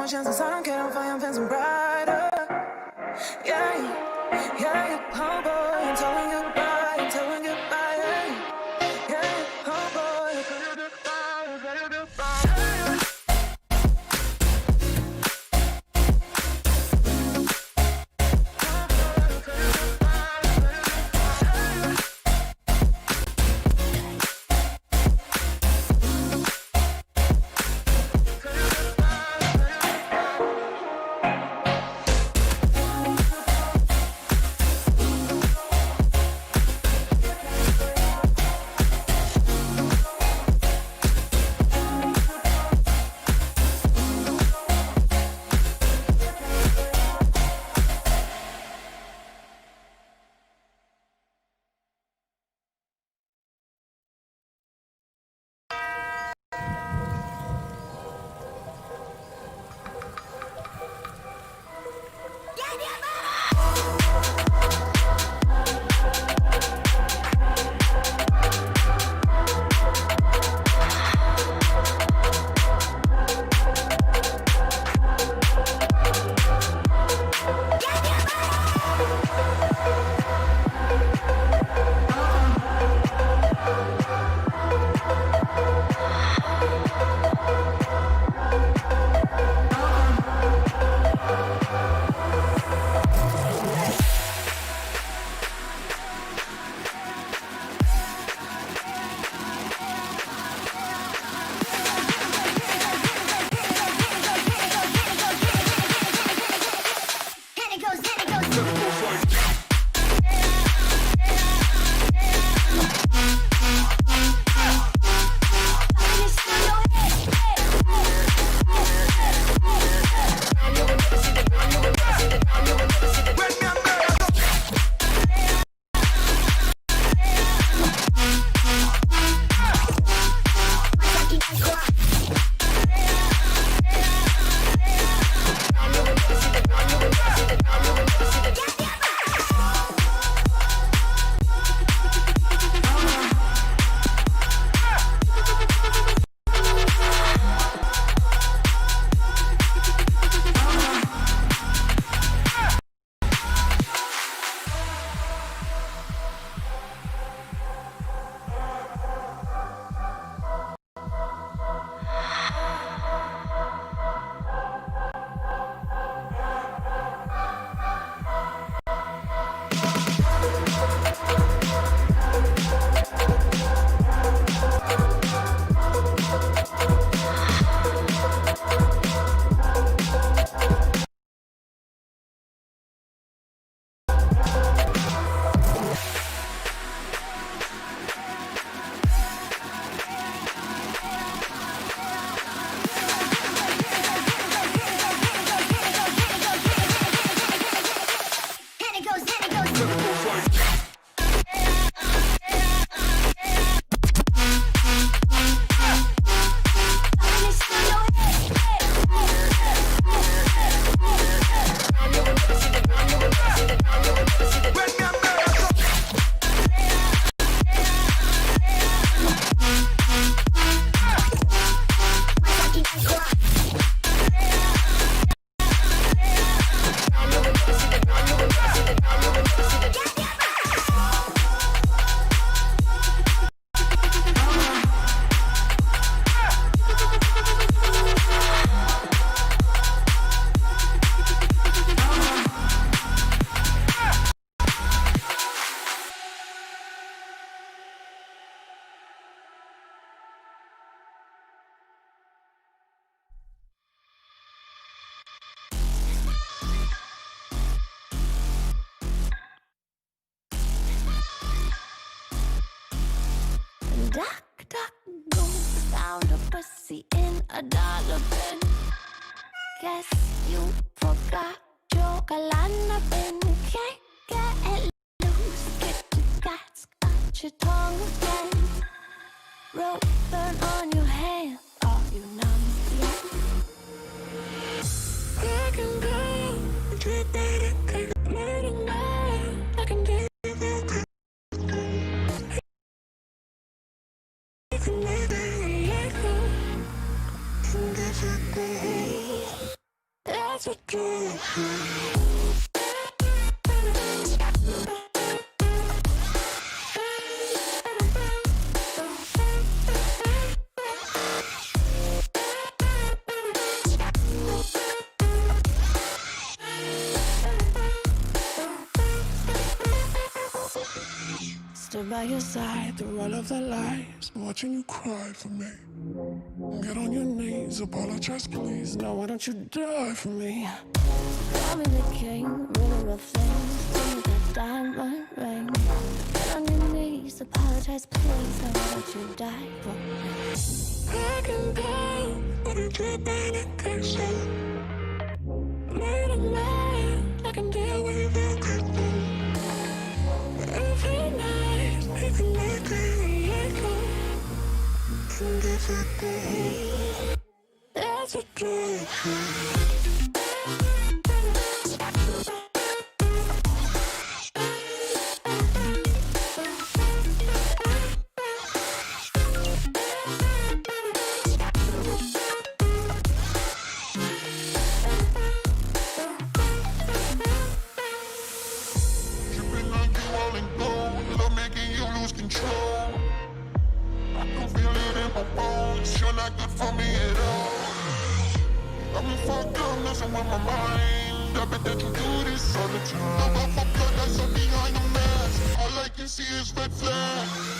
chances, I don't care, I'm fine, I'm fencing brighter. Yeah, yeah, homeboy, I'm telling goodbye, I'm telling goodbye, yeah, homeboy, I'm telling goodbye, I'm telling goodbye. Duck, duck, go, found a pussy in a dollar bin. Guess you forgot your galana bin. Can't get it loose, get your guts, got your tongue again. Rope burn on your hand, are you numb yet? I can go, drip it, take a minute, I can do. That's a dream. Stood by your side through all of the lies, watching you cry for me. Get on your knees, apologize please. No, why don't you die for me? Call me the king, ruler of things. Give me that diamond ring. Get on your knees, apologize please. No, why don't you die for me? I can go, but you can't medication. Late at night, I can deal with everything. Every night, make it like and everything. That's a dream. All I can see is red flags.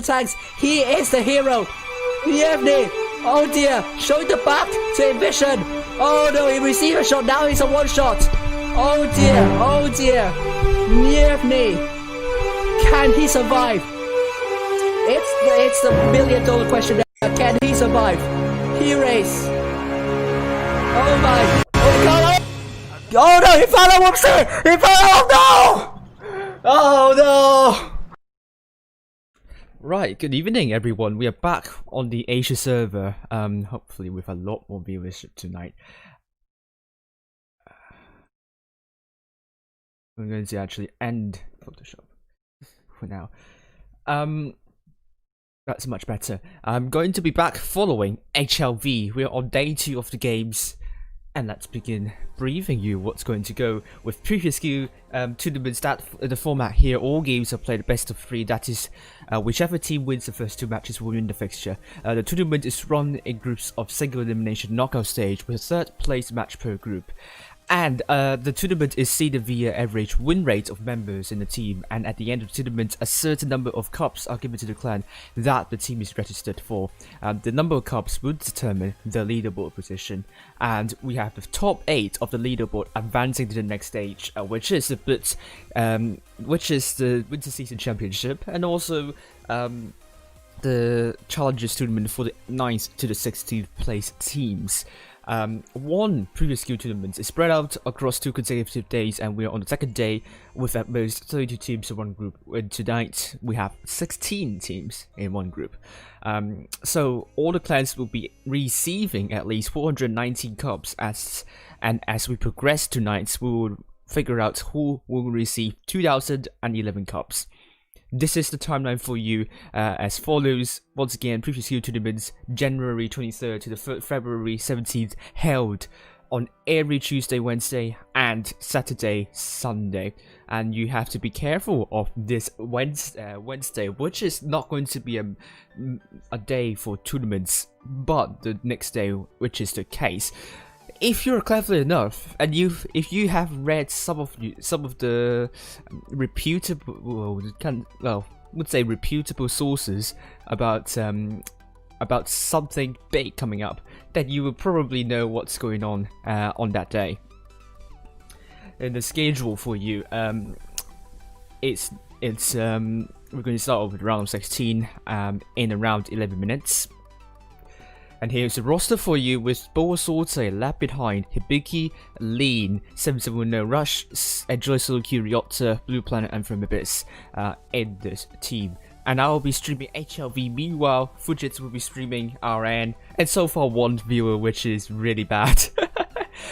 Tags, he is the hero. Yevny, oh dear, showing the back to Ambition. Oh no, he received a shot, now he's a one shot. Oh dear, Yevny, can he survive? It's the $1 million question there. Can he survive? He race. Oh my, oh god, oh no, he fell off, whoopsie, he fell off, no! Oh no! Right, good evening everyone, we are back on the Asia server, hopefully with a lot more viewership tonight. I'm going to actually end Photoshop for now. That's much better. I'm going to be back following HLV. We're on day 2 of the games. And let's begin briefing you what's going to go with previous tournaments. That the format here, all games are played best of 3. That is, whichever team wins the first 2 matches will win the fixture. The tournament is run in groups of single elimination knockout stage with a 3rd place match per group. And the tournament is seeded via average win rate of members in the team, and at the end of the tournament a certain number of cups are given to the clan that the team is registered for. The number of cups will determine the leaderboard position, and we have the top 8 of the leaderboard advancing to the next stage, which is the Blitz, which is the Winter Season Championship, and also the Challengers tournament for the 9th to the 16th place teams. One previous skill tournament is spread out across 2 consecutive days, and we are on the 2nd day with at most 32 teams in one group. And tonight we have 16 teams in one group. So all the clans will be receiving at least 419 cups, as we progress tonight, we will figure out who will receive 2011 cups. This is the timeline for you as follows. Once again, previous skill tournaments, January 23rd to the February 17th, held on every Tuesday, Wednesday, and Saturday, Sunday. And you have to be careful of this Wednesday, which is not going to be a day for tournaments, but the next day, which is the case. If you're clever enough, and if you have read some of the reputable, reputable sources about something big coming up, then you will probably know what's going on that day. And the schedule for you, it's we're going to start off with round of 16 in around 11 minutes. And here's the roster for you with Boa Sorte, lap behind, Hibiki, Lean, 770 Rush, Edjoyce, Ryota, Blue Planet, and From Abyss in this team. And I will be streaming HLV. Meanwhile, Fujits will be streaming RN, and so far 1 viewer, which is really bad.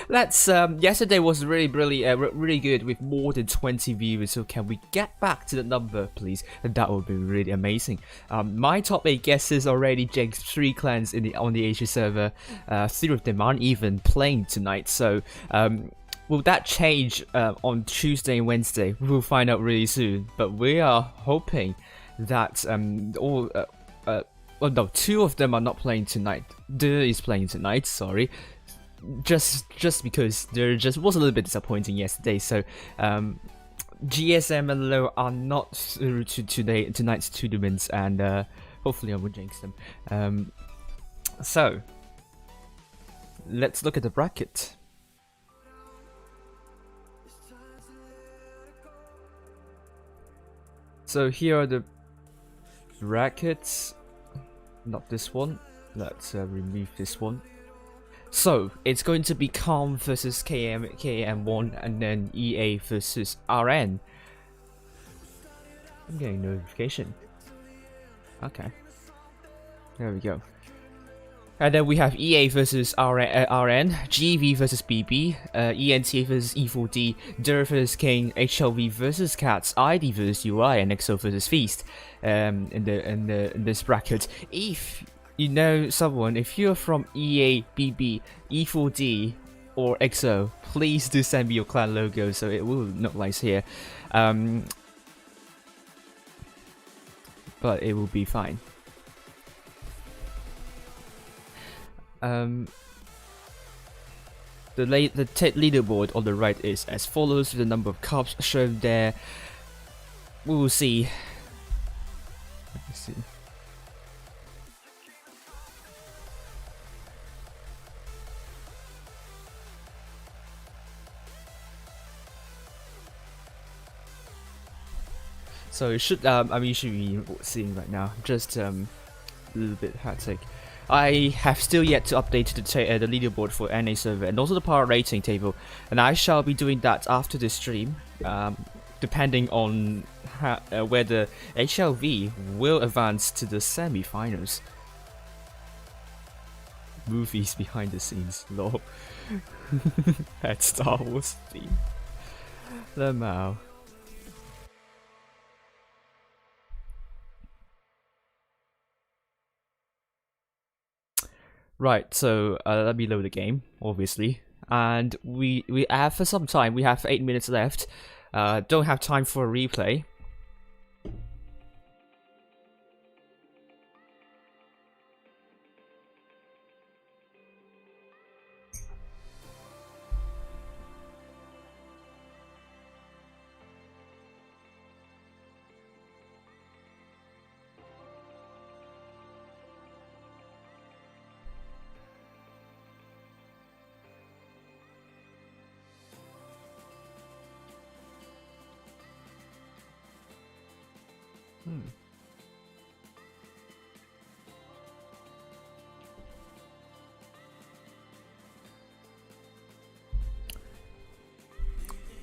Let's yesterday was really good with more than 20 viewers, so can we get back to the number please? And that would be really amazing. My top 8 guesses already jinxed 3 clans on the Asia server. 3 of them aren't even playing tonight, so will that change on Tuesday and Wednesday? We'll find out really soon, but we are hoping that 2 of them are not playing tonight. De is playing tonight, sorry. Just because there just was a little bit disappointing yesterday, so GSM and Low are not through to tonight's tournaments, and hopefully I won't jinx them. So let's look at the bracket. So here are the brackets. Not this one. Let's remove this one. So it's going to be Calm versus KM1, and then EA versus RN. I'm getting notification. Okay. There we go. And then we have EA versus RN, GV versus BB, ENT versus E4D, Der versus King, HLV versus Cats, ID versus UI, and EXO versus Feast. In this bracket. If you know someone, if you're from EA, BB, E4D, or EXO, please do send me your clan logo so it will look nice here. But it will be fine. The leaderboard on the right is as follows, with the number of cups shown there. We will see Let's see. So it should, you should be seeing right now. Just a little bit hectic. I have still yet to update the leaderboard for NA server and also the power rating table, and I shall be doing that after the stream, depending on whether HLV will advance to the semi-finals. Movies behind the scenes, lol. At Star Wars theme. Lemao. Right, so let me load the game, obviously, and we have for some time. We have 8 minutes left. Don't have time for a replay.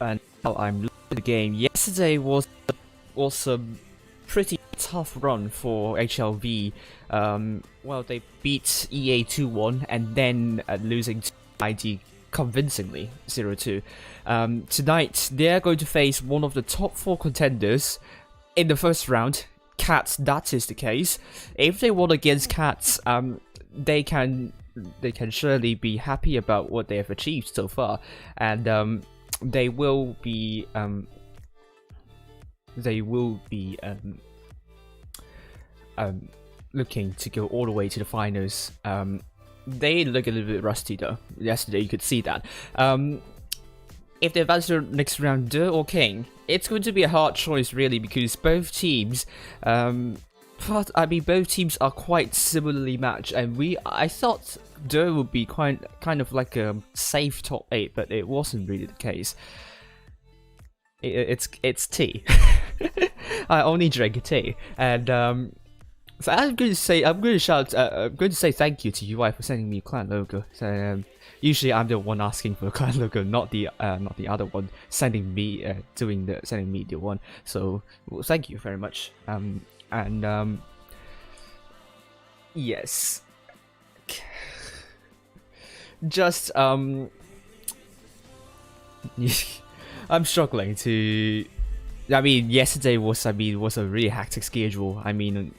And now I'm looking at the game. Yesterday was a pretty tough run for HLV. Well, they beat EA 2-1 and then losing to ID convincingly 0-2. Tonight they're going to face one of the top 4 contenders in the first round. Cats, that is the case. If they won against Cats, they can surely be happy about what they have achieved so far, and they will be looking to go all the way to the finals. They look a little bit rusty though. Yesterday you could see that. If they advance to the next round, De or King, it's going to be a hard choice really, because both teams, both teams are quite similarly matched, and I thought De would be kind of like a safe top 8, but it wasn't really the case. It's tea. I only drink tea, and so I'm going to say thank you to UI for sending me a clan logo. So usually I'm the one asking for a clan logo, not the other one sending me the one. So well, thank you very much. Yes. Just I'm struggling to. I mean, yesterday was a really hectic schedule. I mean,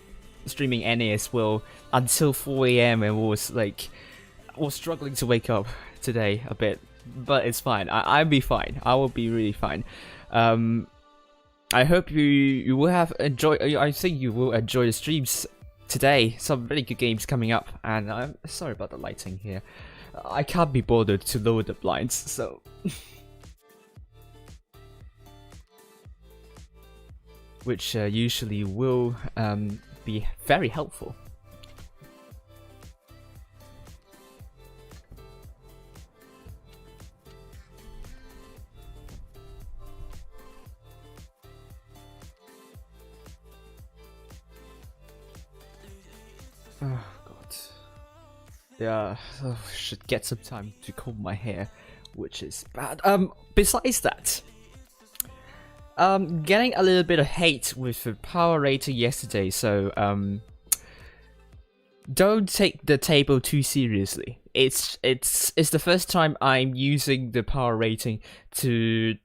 streaming NA as well until 4 AM and was struggling to wake up today a bit, but it's fine. I'll be fine. I will be really fine. I hope you will have I think you will enjoy the streams today. Some really good games coming up, and I'm sorry about the lighting here. I can't be bothered to lower the blinds, so. Which usually will be very helpful. Oh god. Yeah, should get some time to comb my hair, which is bad. Besides that, getting a little bit of hate with the power rating yesterday, so don't take the table too seriously. It's the first time I'm using the power rating to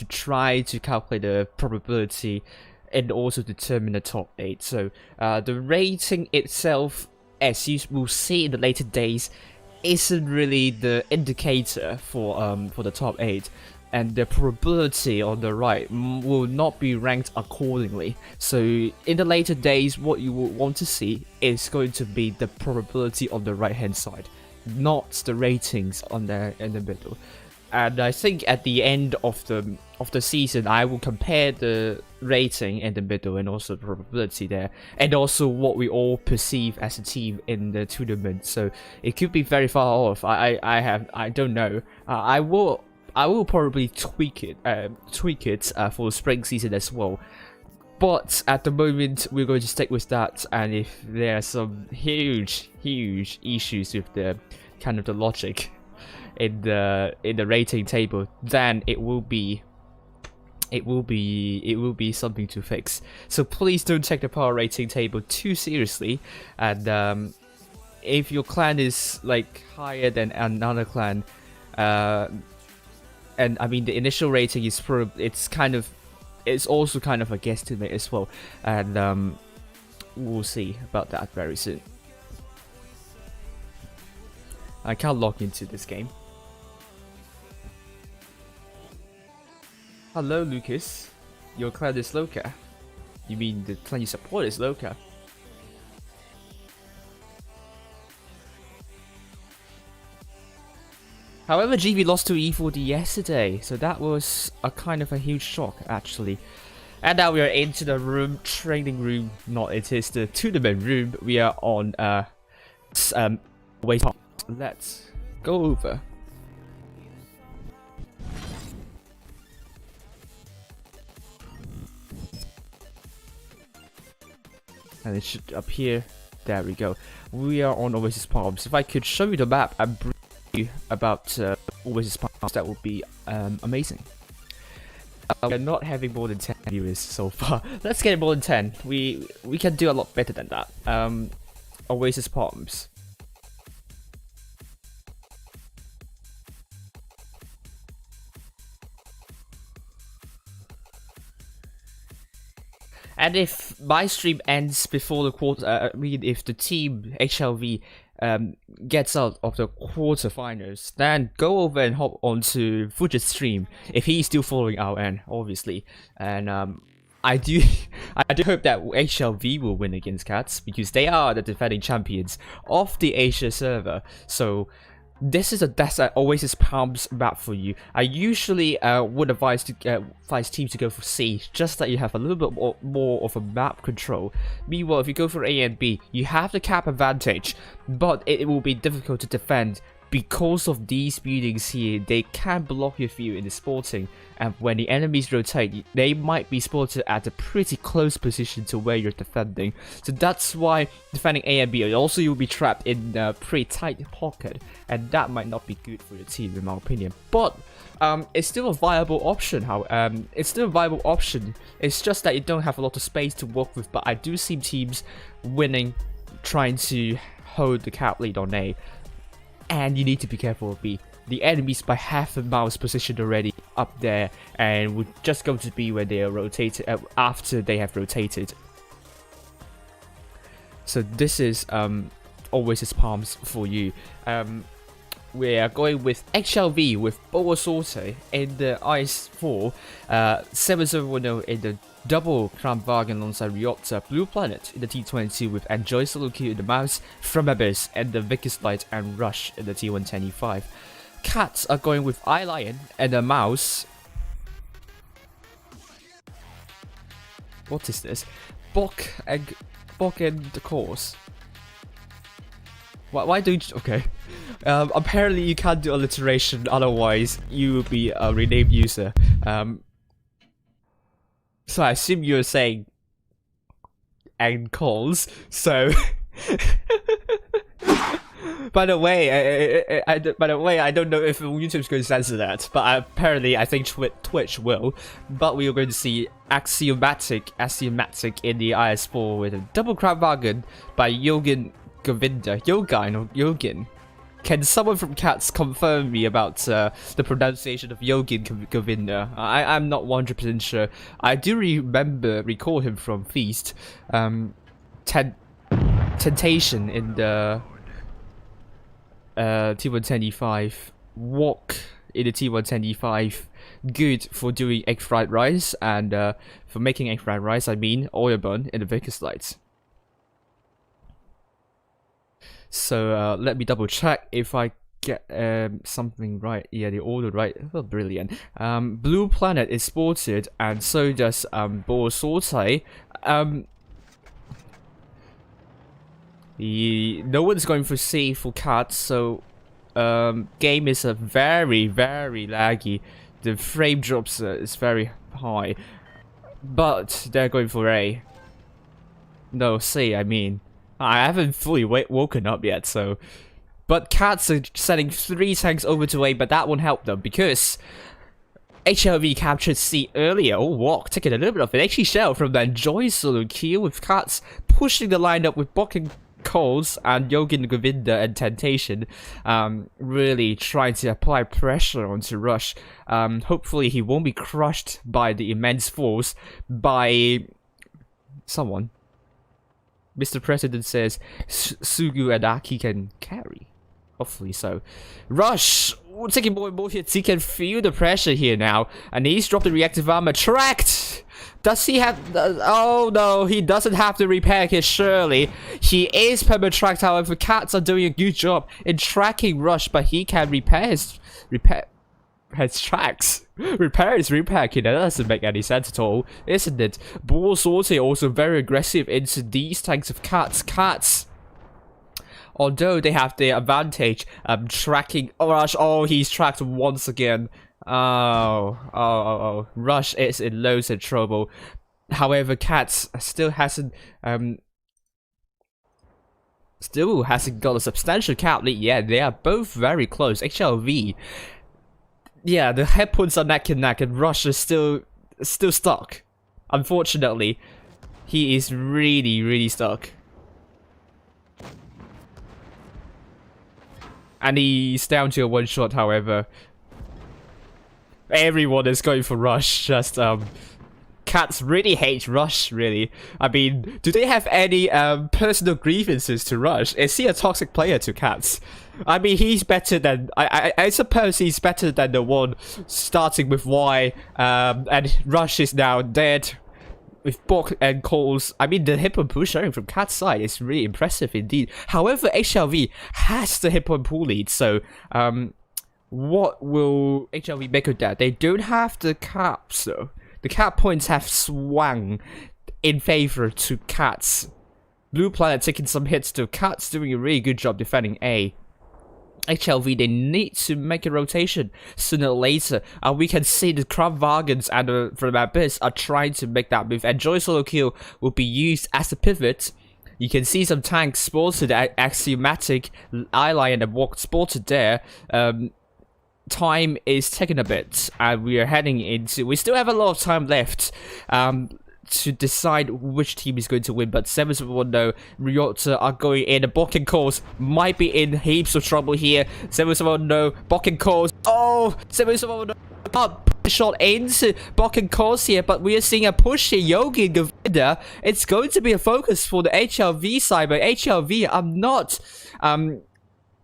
try to calculate the probability and also determine the top 8. So the rating itself, as you will see in the later days, isn't really the indicator for the top 8. And the probability on the right will not be ranked accordingly. So in the later days, what you will want to see is going to be the probability on the right hand side, not the ratings on there in the middle. And I think at the end of the of the season, I will compare the rating in the middle and also the probability there, and also what we all perceive as a team in the tournament. So it could be very far off. I don't know. I will probably tweak it for the spring season as well. But at the moment, we're going to stick with that. And if there are some huge issues with the kind of the logic in the rating table, then it will be something to fix. So please don't take the power rating table too seriously. And if your clan is like higher than another clan, and I mean the initial rating is it's also kind of a guesstimate as well, and we'll see about that very soon. I can't log into this game. Hello, Lucas. Your clan is Loka. You mean the clan you support is Loka? However, GB lost to E4D yesterday, so that was a kind of a huge shock, actually. And now we are into the training room. It is the tournament room. We are on wait. Let's go over. And it should appear. There we go. We are on Oasis Palms. If I could show you the map and brief you about Oasis Palms, that would be amazing. We're not having more than 10 viewers so far. Let's get more than 10. We can do a lot better than that. Oasis Palms. And if my stream ends before the quarter, I mean, if the team HLV gets out of the quarterfinals, then go over and hop onto Fujit's stream if he's still following our end, obviously. And I do hope that HLV will win against Cats, because they are the defending champions of the Asia server. So this is a Oasis Palms map for you. I usually would advise teams to go for C, just that you have a little bit more of a map control. Meanwhile, if you go for A and B, you have the cap advantage, but it will be difficult to defend because of these buildings here. They can block your view in the spotting, and when the enemies rotate, they might be spotted at a pretty close position to where you're defending. So that's why defending A and B, also you'll be trapped in a pretty tight pocket, and that might not be good for your team in my opinion. But it's still a viable option. It's just that you don't have a lot of space to work with, but I do see teams winning, trying to hold the cap lead on A. And you need to be careful of B. The enemies by half a mouse positioned already up there, and would just go to B when they are rotated after they have rotated. So this is Oasis Palms for you. We are going with HLV with Boa Sorte in the IS4, 7010 in the double Crown Wagon alongside Ryota, Blue Planet in the T22 with Enjoy Solo Q in the mouse, From Abyss and the Vicus Light and Rush in the T110E5. Cats are going with Eyelion and the mouse. What is this? Bok and the course. Why don't you... Okay. Apparently you can't do alliteration, otherwise you will be a renamed user. So I assume you're saying and calls, so... By the way, I don't know if YouTube's going to censor that, but apparently I think Twitch will. But we are going to see Axiomatic in the IS4 with a double Crown Wagon by Yogin Govinda. Yogin. Can someone from Cats confirm me about the pronunciation of Yogin Govinda? I'm not 100% sure. I do recall him from Feast. Temptation in the T110E5. Walk in the T110E5. Good for doing egg fried rice, and for making egg fried rice, I mean oil bun in the Vicus Lights. So let me double check if I get something right. Yeah, the order right. Oh, brilliant. Blue Planet is spotted, and so does Ball Sorte. No one's going for C for Cats, so game is a very laggy. The frame drops is very high, but they're going for A. No, C. I mean, I haven't fully woken up yet, so. But Cats are sending 3 tanks over to A, but that won't help them because HLV captured C earlier. Oh, Walk taking a little bit of an actually shell from that Enjoy solo kill, with Cats pushing the lineup with Bok and Coles and Yogin Govinda and Temptation, really trying to apply pressure onto Rush. Hopefully he won't be crushed by the immense force by someone. Mr. President says Sugu and Aki can carry. Hopefully so. Rush! Taking more and more hits. He can feel the pressure here now. And he's dropped the reactive armor. Tracked! Does he have... oh no, he doesn't have to repair here, surely. He is perma-tracked, however. Cats are doing a good job in tracking Rush, but he can repair his tracks. Repair his repair kit. That doesn't make any sense at all, isn't it? Ball Sorte also very aggressive into these tanks of Cats. Although they have the advantage tracking Rush. Oh, he's tracked once again. Oh. Rush is in loads of trouble. However, Cats still hasn't got a substantial cap lead yet. They are both very close. HLV. Yeah, the head points are neck and neck, and Rush is still stuck. Unfortunately, he is really stuck. And he's down to a one shot, however. Everyone is going for Rush, just Cats really hate Rush, really. I mean, do they have any personal grievances to Rush? Is he a toxic player to Cats? I mean, he's better than... I suppose he's better than the one starting with Y, and Rush is now dead with Bok and Coles. I mean, the hip and pull sharing from Cat's side is really impressive indeed. However, HLV has the hip and pull lead, so what will HLV make of that? They don't have the caps, though. The cap points have swung in favor to Cats. Blue Planet taking some hits to Cats, doing a really good job defending A. HLV, they need to make a rotation sooner or later. We can see the Kravagans and from Abyss are trying to make that move. And Joy Solo Kill will be used as a pivot. You can see some tanks spotted, Axiomatic, Eyelion and Walk spotted there. Time is taking a bit, and we are heading into... we still have a lot of time left to decide which team is going to win, but 771 Ryota are going in. The Bok and Coles might be in heaps of trouble here. 771 Bok and Coles. Oh, 771 shot into Bok and Coles here, but we are seeing a push here. Yogi and Govinda. It's going to be a focus for the HLV side, but HLV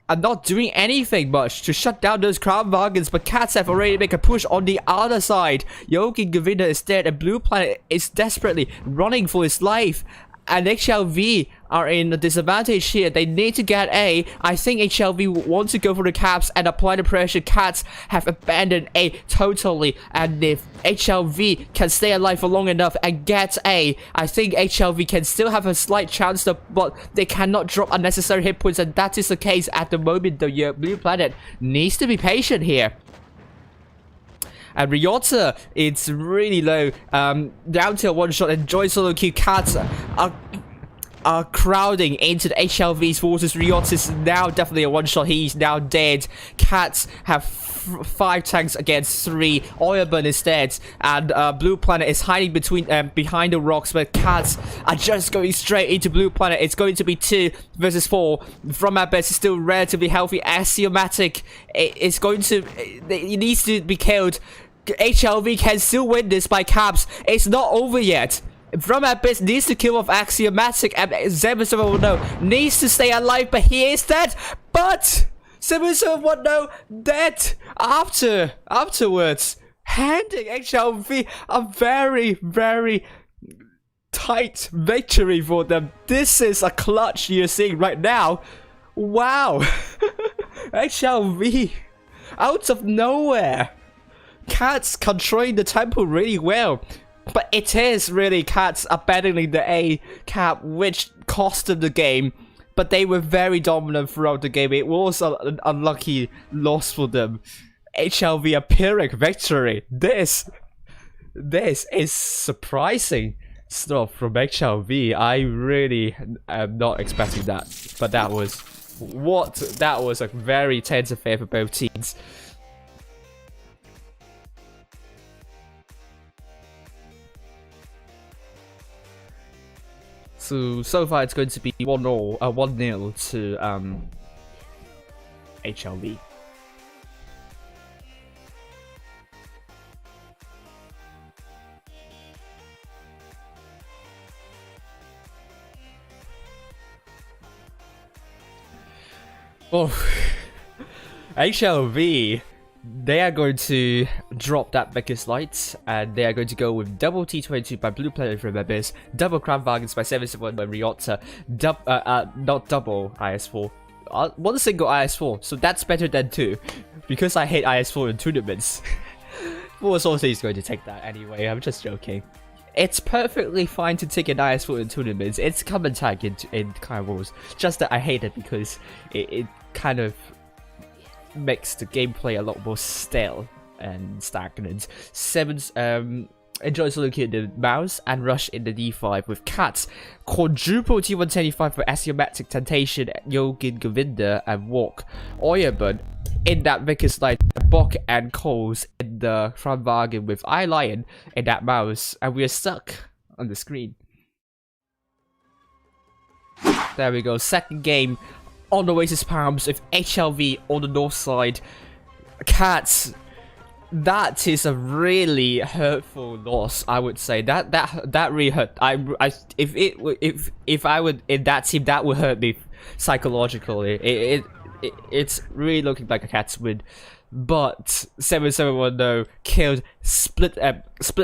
are not doing anything much to shut down those Crown Wagons, but Cats have already made a push on the other side. Yogi Govinda is dead, and Blue Planet is desperately running for his life. And HLV are in a disadvantage here. They need to get A. I think HLV want to go for the caps and apply the pressure. Cats have abandoned A totally. And if HLV can stay alive for long enough and get A, I think HLV can still have a slight chance, but they cannot drop unnecessary hit points. And that is the case at the moment. The Blue Planet needs to be patient here. And Ryota, it's really low, down to a one shot, and Joy Solo Q. Cats are crowding into the HLV's forces. Ryota is now definitely a one shot, he's now dead. Cats have 5 tanks against 3, Oilburn is dead, and Blue Planet is hiding behind the rocks, but Cats are just going straight into Blue Planet. It's going to be 2 versus 4. From Abyss is still relatively healthy. Axiomatic is going to... he needs to be killed. HLV can still win this by caps. It's not over yet. From Abyss needs to kill off Axiomatic, and 771 needs to stay alive, but he is dead. But 771 dead afterwards, handing HLV a very tight victory for them. This is a clutch you're seeing right now. Wow. HLV out of nowhere. Cats controlling the tempo really well, but it is really Cats abandoning the A cap, which cost them the game. But they were very dominant throughout the game. It was an unlucky loss for them. HLV a Pyrrhic victory. This is surprising stuff from HLV. I really am not expecting that, but that was a very tense affair for both teams. So far it's going to be 1-0 to HLV. Oh, HLV, they are going to drop that biggest light, and they are going to go with double T22 by Blue Planet from Abyss, double Kramwagens by 771 by Ryota, not double IS4, one single IS4, so that's better than 2, because I hate IS4 in tournaments. Force also is going to take that anyway, I'm just joking. It's perfectly fine to take an IS4 in tournaments, it's common tag in kind of rules, just that I hate it because it kind of makes the gameplay a lot more stale and stagnant. Sevens enjoys looking at the mouse and rush in the D5 with Cats, quadruple T125 for Axiomatic Temptation, Yogin Govinda and Walk. Oyabun in that Vickers Light, Bok and Coles in the front bargain with Eye Lion in that mouse, and we are stuck on the screen. There we go, second game on the Oasis Palms with HLV on the north side. Cats, that is a really hurtful loss, I would say. That really hurt. If I would in that team, that would hurt me psychologically. It's really looking like a Cats win, but 771 though killed split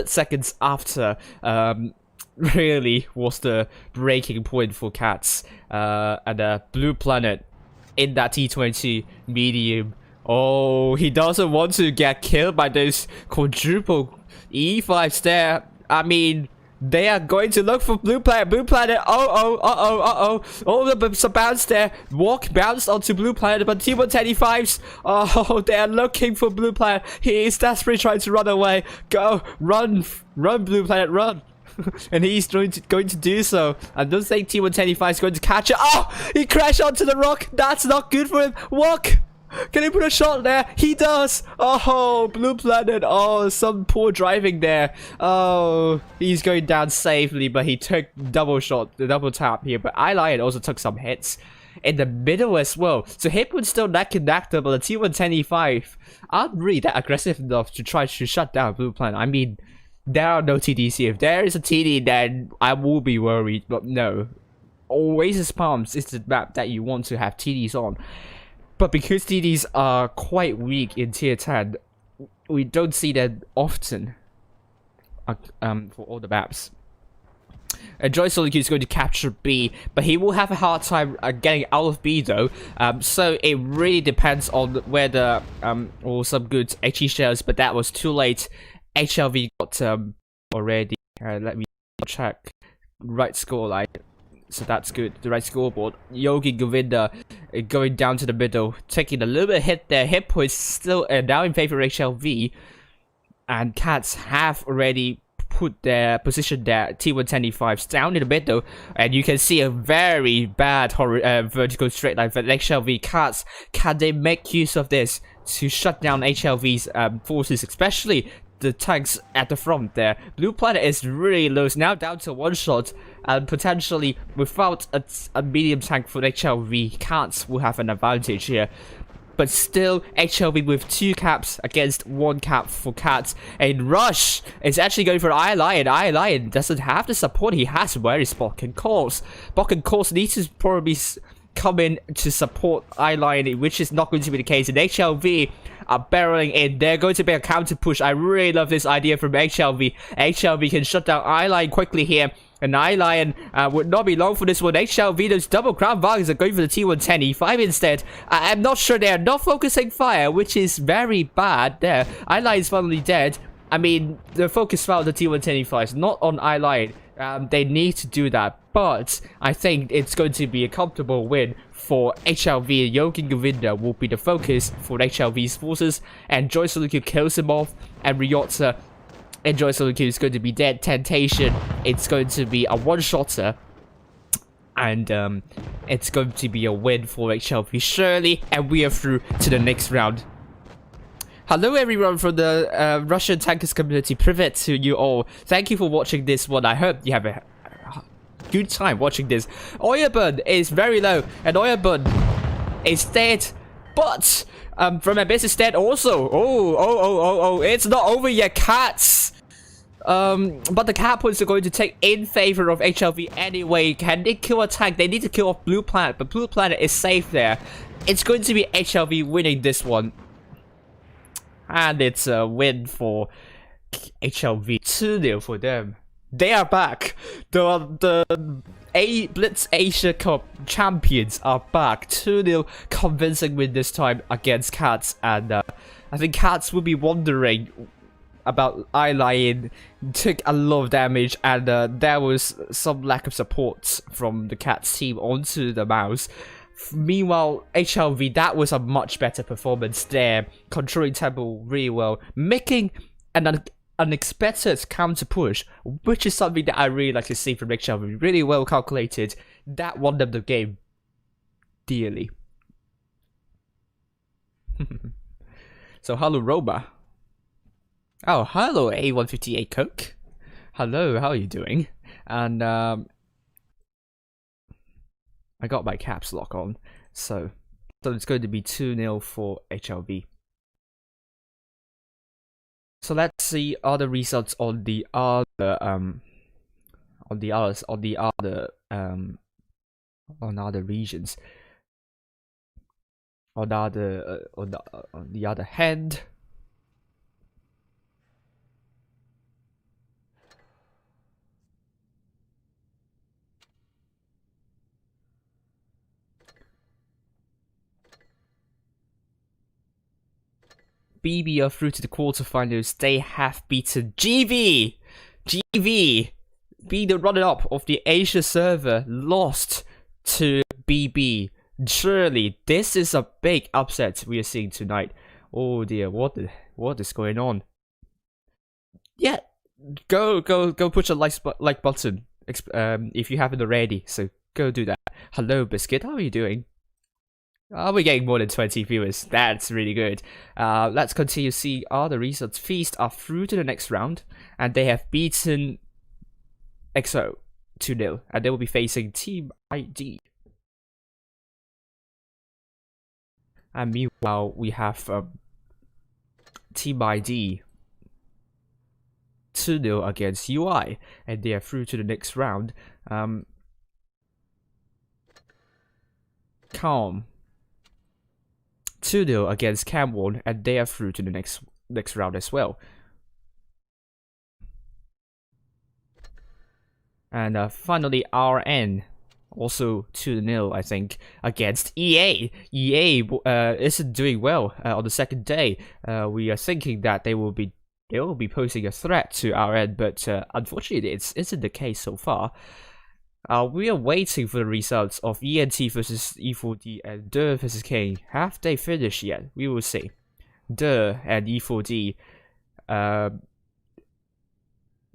seconds after. Really was the breaking point for Cats, and Blue Planet in that T20 medium. Oh, he doesn't want to get killed by those quadruple E5s there. I mean, they are going to look for Blue Planet. Blue Planet, oh, the bounce there. Walk bounced onto Blue Planet, but T125s, oh, they are looking for Blue Planet. He is desperately trying to run away. Go, run, Blue Planet, run. And he's going to do so. I don't think T125 is going to catch it. Oh, he crashed onto the rock. That's not good for him. Walk. Can he put a shot there? He does. Oh, Blue Planet. Oh, some poor driving there. Oh, he's going down safely, but he took double shot, the double tap here. But Eyelion also took some hits in the middle as well. So Hipwood's still neck and neck, but the T125 aren't really that aggressive enough to try to shut down Blue Planet. I mean, there are no TDs here. If there is a TD, then I will be worried. But no, Oasis Palms is the map that you want to have TDs on. But because TDs are quite weak in tier 10, we don't see them often for all the maps. Joy Solitude is going to capture B, but he will have a hard time getting out of B though. So it really depends on whether or some good HE shells, but that was too late. HLV got already. Let me check right scoreline. So that's good. The right scoreboard. Yogi Govinda going down to the middle, taking a little bit of hit there. Hit points still now in favor of HLV, and Cats have already put their position there. T125s down in the middle, and you can see a very bad vertical straight line for HLV. Cats, can they make use of this to shut down HLV's forces, especially the tanks at the front there? Blue Planet is really low, now down to one shot, and potentially without a medium tank for HLV, Cats will have an advantage here. But still, HLV with 2 caps against 1 cap for Cats. And Rush is actually going for Eye Lion. Eye Lion doesn't have the support he has. Where is Bok and Coles? Bok and Coles need to probably come in to support Eye Lion, which is not going to be the case. And HLV are barreling in. They're going to be a counter push. I really love this idea from HLV. HLV can shut down Eye Lion quickly here. And Eye Lion would not be long for this one. HLV, those double crown Vargas are going for the T110 E5 instead. I'm not sure they're not focusing fire, which is very bad there. Eye Lion's finally dead. I mean, the focus fire on the T110 E5 is not on Eye Lion. They need to do that, but I think it's going to be a comfortable win for HLV. Yogi Govinda will be the focus for HLV's forces, and Joy Soluku kills him off, and Ryota and Joy Soluku is going to be dead. Temptation, it's going to be a one-shotter, and it's going to be a win for HLV surely, and we are through to the next round. Hello everyone from the Russian Tankers community, privet to you all. Thank you for watching this one. I hope you have a good time watching this. Oyabun is very low, and Oyabun is dead, but from Abyss is dead also. Oh, it's not over yet, cats. But the cat points are going to take in favor of HLV anyway. Can they kill a tank? They need to kill off Blue Planet, but Blue Planet is safe there. It's going to be HLV winning this one. And it's a win for HLV. 2-0 for them. They are back. The Blitz Asia Cup champions are back. 2-0 convincing win this time against Cats. And I think Cats will be wondering about Eye Lion. Took a lot of damage, and there was some lack of support from the Cats team onto the mouse. Meanwhile, HLV, that was a much better performance there, controlling tempo really well, making an unexpected counter push, which is something that I really like to see from HLV. Really well calculated. That won them the game dearly. So hello Roma. Oh, hello A158 Coke. Hello, how are you doing? And I got my caps lock on, so it's going to be 2-0 for HLV. So let's see other results on the other regions. On the other hand, BB are through to the quarterfinals. They have beaten GV. GV, being the runner-up of the Asia server, lost to BB. Surely, this is a big upset we are seeing tonight. Oh dear, what is going on? Yeah, go push a like button if you haven't already. So go do that. Hello, Biscuit. How are you doing? We're getting more than 20 viewers. That's really good. Let's continue to see other results. Feast are through to the next round, and they have beaten EXO 2-0, and they will be facing Team ID. And meanwhile, we have Team ID 2-0 against UI, and they are through to the next round. Calm 2-0 against Camwon, and they are through to the next round as well. And finally, RN also 2-0, I think, against EA. EA isn't doing well on the second day. We are thinking that they will be posing a threat to RN, but unfortunately, it isn't the case so far. We are waiting for the results of ENT versus E4D and De versus King. Have they finished yet? We will see. De and E4D.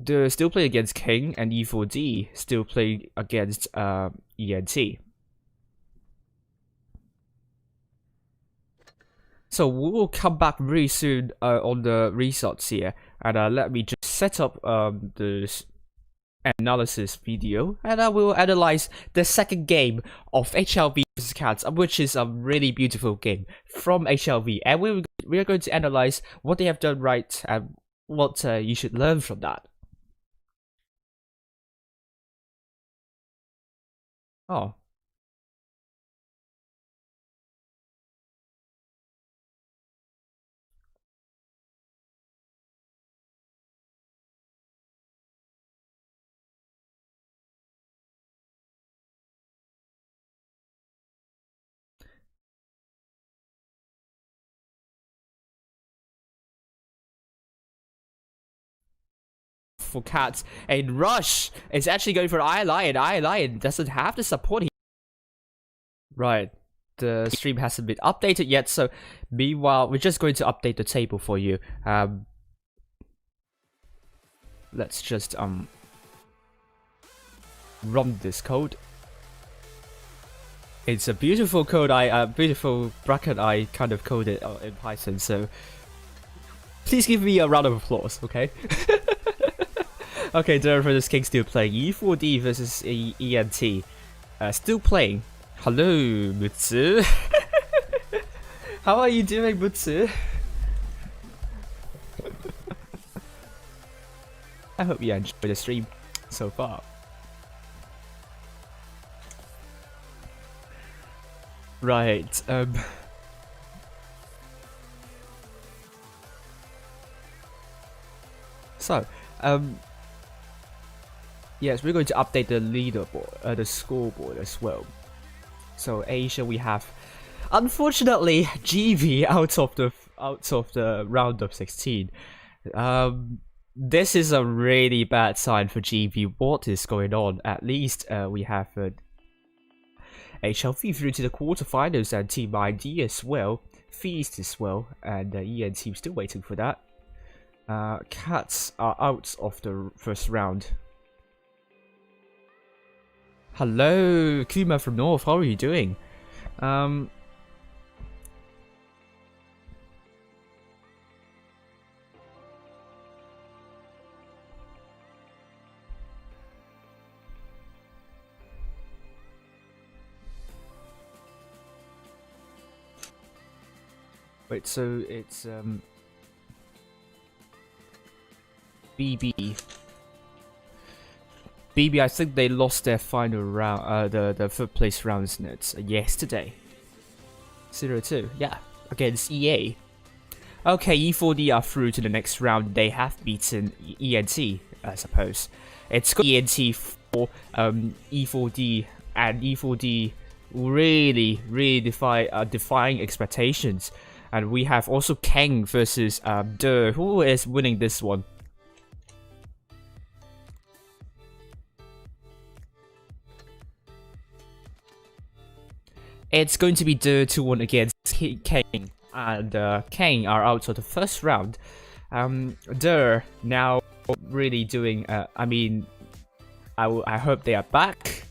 De still playing against King, and E4D still playing against ENT. So we will come back very soon on the results here, and let me just set up the analysis video, and I will analyze the second game of HLV vs Cats, which is a really beautiful game from HLV, and we are going to analyze what they have done right and what you should learn from that. Oh. for Cats. And Rush is actually going for Iron Lion. Iron Lion doesn't have the support here. Right. The stream hasn't been updated yet, so meanwhile, we're just going to update the table for you. Let's just run this code. It's a beautiful code. Beautiful bracket. I kind of coded in Python, so please give me a round of applause, okay? Okay, Durr versus King still playing. E4D versus ENT. Still playing. Hello, Mutsu. How are you doing, Mutsu? I hope you enjoyed the stream so far. Right, so, yes, we're going to update the leaderboard, the scoreboard as well. So Asia, we have, unfortunately, GV out of the round of 16. This is a really bad sign for GV. What is going on? At least we have HLV through to the quarterfinals and Team ID as well, Feast as well, and EN team still waiting for that. Cats are out of the first round. Hello, Kuma from North. How are you doing? Wait, so it's BB. BB, I think they lost their final round, the third place rounds yesterday. 0-2, yeah, against EA. Okay, E4D are through to the next round. They have beaten ENT, I suppose. It's got ENT for E4D, and E4D really defying expectations. And we have also Kang versus Durr. Who is winning this one? It's going to be Durr 2-1 against Kang, and Kang are out of the first round. Durr now really doing. I mean, I hope they are back,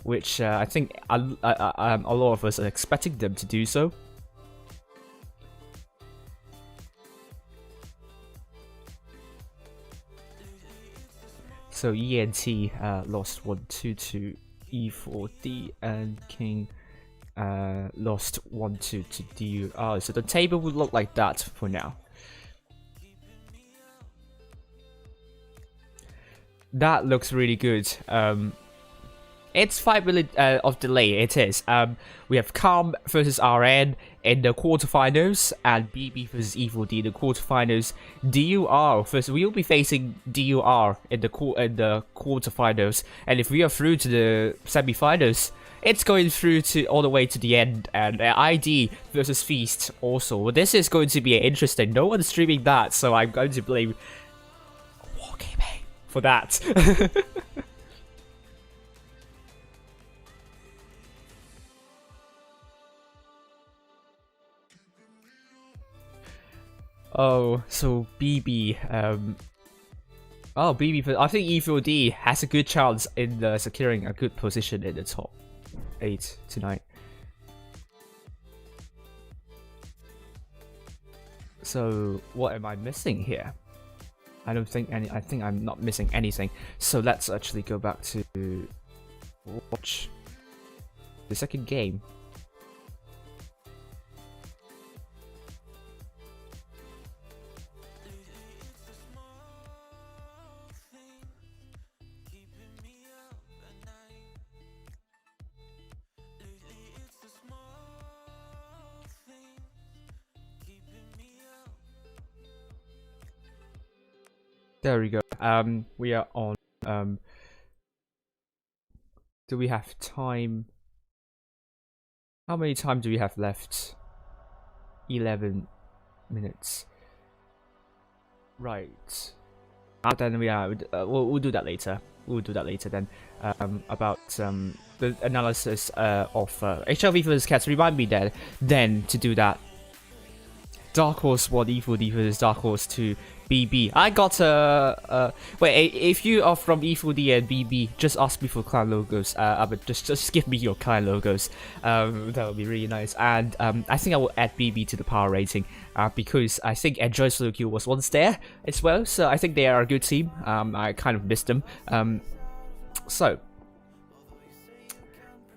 which I think a lot of us are expecting them to do so. So ENT lost 1-2 to E4D, and King lost 1-2 to DUR. So the table would look like that for now. That looks really good. It's 5 minutes of delay, it is. We have Calm versus RN in the quarterfinals, and BB versus E4D in the quarterfinals. DUR versus, we will be facing DUR in the quarterfinals, and if we are through to the semifinals, it's going through to all the way to the end. And ID versus Feast also. This is going to be interesting. No one's streaming that, so I'm going to blame Wargaming for that. Oh, so BB, BB, I think E4D has a good chance in securing a good position in the top 8 tonight. So, what am I missing here? I think I'm not missing anything. So let's actually go back to watch the second game. There we go. We are on. Do we have time? How many time do we have left? 11 minutes. Right. then we'll do that later. We'll do that later then. About the analysis of HLV versus Cats. Remind me then to do that. Dark Horse 1 E4D versus Dark Horse 2 BB. I got wait, if you are from E4D and BB, just ask me for clan logos. But just give me your clan logos. That would be really nice. And I think I will add BB to the power rating because I think Enjoy Solo Queue was once there as well. So I think they are a good team. I kind of missed them. So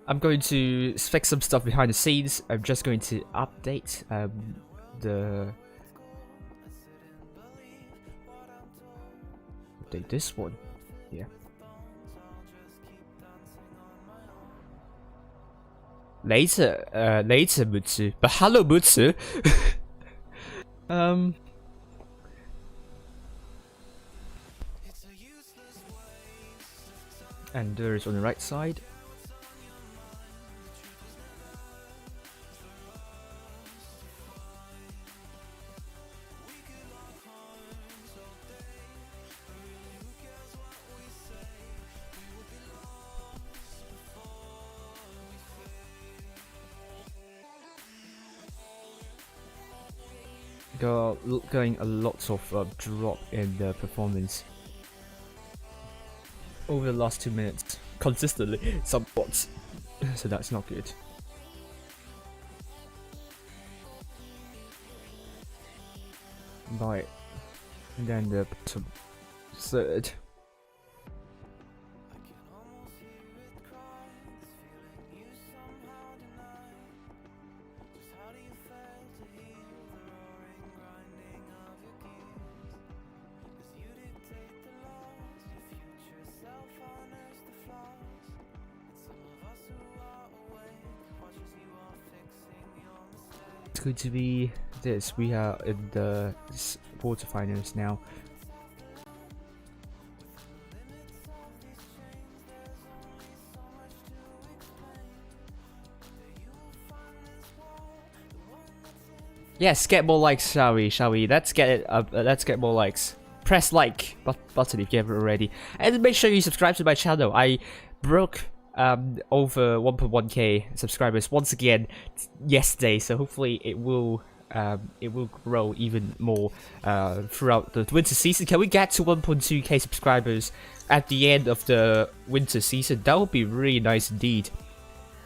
I'm going to fix some stuff behind the scenes. I'm just going to update update this one. Yeah. Later, Mutsu. But hello, Mutsu. And there is on the right side. Going a lot of drop in the performance over the last 2 minutes consistently, somewhat. So that's not good. Right, and then the bottom third. Going to be this. We are in the quarterfinals now. Yes, get more likes, shall we? Let's get it up. Let's get more likes. Press like button if you haven't already, and make sure you subscribe to my channel. I broke over 1.1k subscribers once again yesterday, so hopefully it will grow even more throughout the winter season. Can we get to 1.2k subscribers at the end of the winter season? That would be really nice indeed.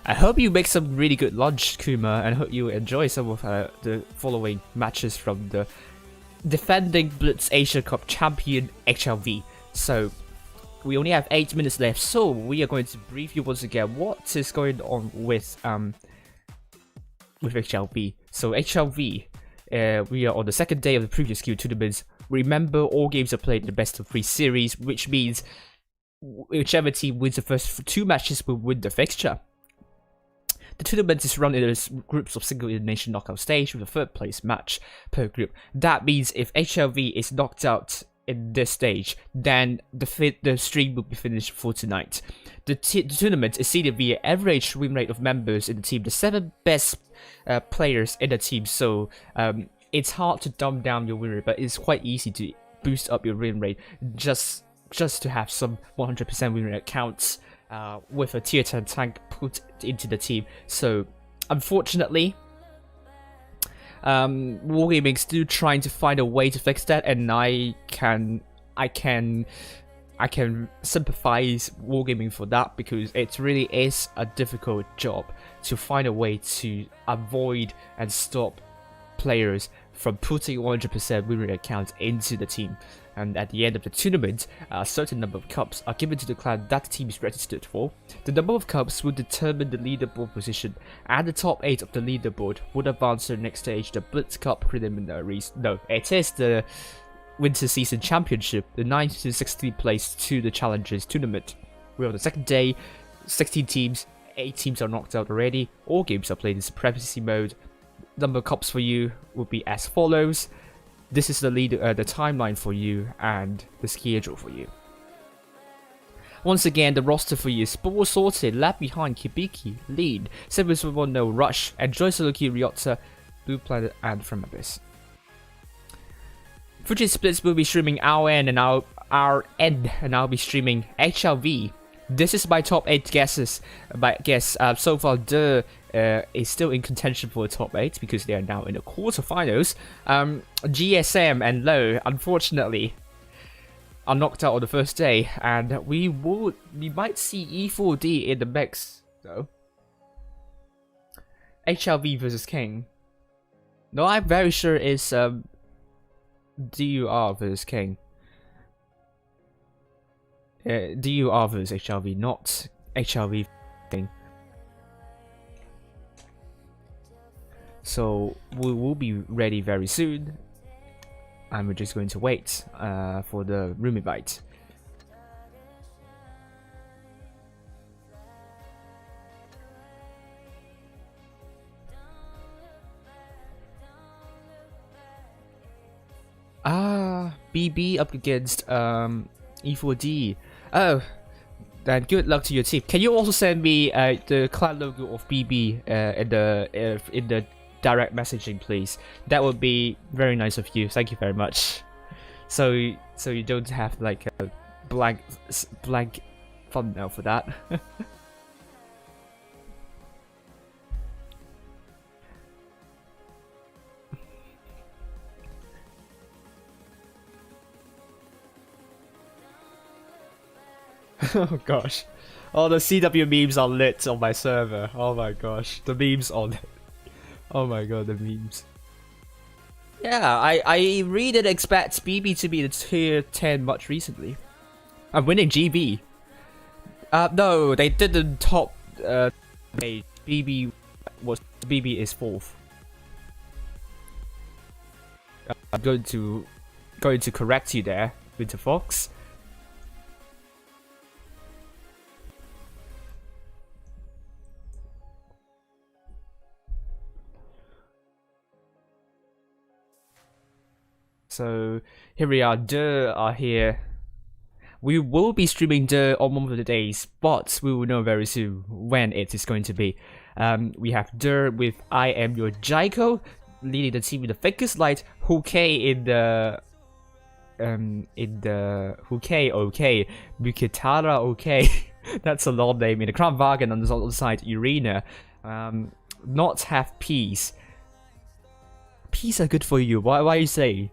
I hope you make some really good lunch, Kuma, and hope you enjoy some of the following matches from the defending Blitz Asia Cup champion HLV. So we only have 8 minutes left, so we are going to brief you once again what is going on with HLV. So HLV, we are on the second day of the previous Q tournaments. Remember, all games are played in the best of 3 series, which means whichever team wins the first 2 matches will win the fixture. The tournament is run in groups of single elimination knockout stage with a 3rd place match per group. That means if HLV is knocked out in this stage, then the stream will be finished for tonight. The tournament is seeded via average win rate of members in the team, the 7 best players in the team. So it's hard to dumb down your win rate, but it's quite easy to boost up your win rate just to have some 100% win rate accounts with a tier 10 tank put into the team. So unfortunately, Wargaming still trying to find a way to fix that, and I can sympathize Wargaming for that, because it really is a difficult job to find a way to avoid and stop players from putting 100% win rate accounts into the team. And at the end of the tournament, a certain number of cups are given to the clan that the team is registered for. The number of cups will determine the leaderboard position, and the top 8 of the leaderboard would advance to the next stage, the Blitz Cup preliminaries. No, it is the Winter Season Championship, the 9th to 16th place to the Challengers tournament. We're on the second day, 16 teams, 8 teams are knocked out already. All games are played in Supremacy mode. Number of cups for you will be as follows. This is the timeline for you and the schedule for you. Once again, the roster for you is Spore Sorted, left behind Kibiki, Lead, 771 No Rush, Enjoy Soloki, Ryota, Blue Planet, and From Abyss. Fujit Splits will be streaming our end and our RN, and I'll be streaming HLV. This is my top 8 guesses. My guess so far, is still in contention for the top 8 because they are now in the quarterfinals. GSM and Low, unfortunately, are knocked out on the first day, and we might see E4D in the mix though. HLV versus King. No, I'm very sure it's DUR versus King. DUR versus HLV, not HLV King. So we will be ready very soon, and we're just going to wait for the room invite. BB up against E4D. Oh, then good luck to your team. Can you also send me the clan logo of BB in the direct messaging, please? That would be very nice of you. Thank you very much. So you don't have like a blank thumbnail for that. Oh gosh, all the CW memes are lit on my server. Oh my gosh, the memes on it. Oh my god, the memes. Yeah, I really didn't expect BB to be the tier 10 much recently. I'm winning GB. No, they didn't top page. BB is 4th. I'm going to correct you there, Winter Fox. So here we are, are here. We will be streaming on one of the days, but we will know very soon when it is going to be. We have with I Am Your Jaiko leading the team with the thickest light, Hukei in the Hukei OK, Bukitara OK. That's a long name. In the Crown Wagon on the other side, Irina. Not have peace. Peace are good for you. Why you say?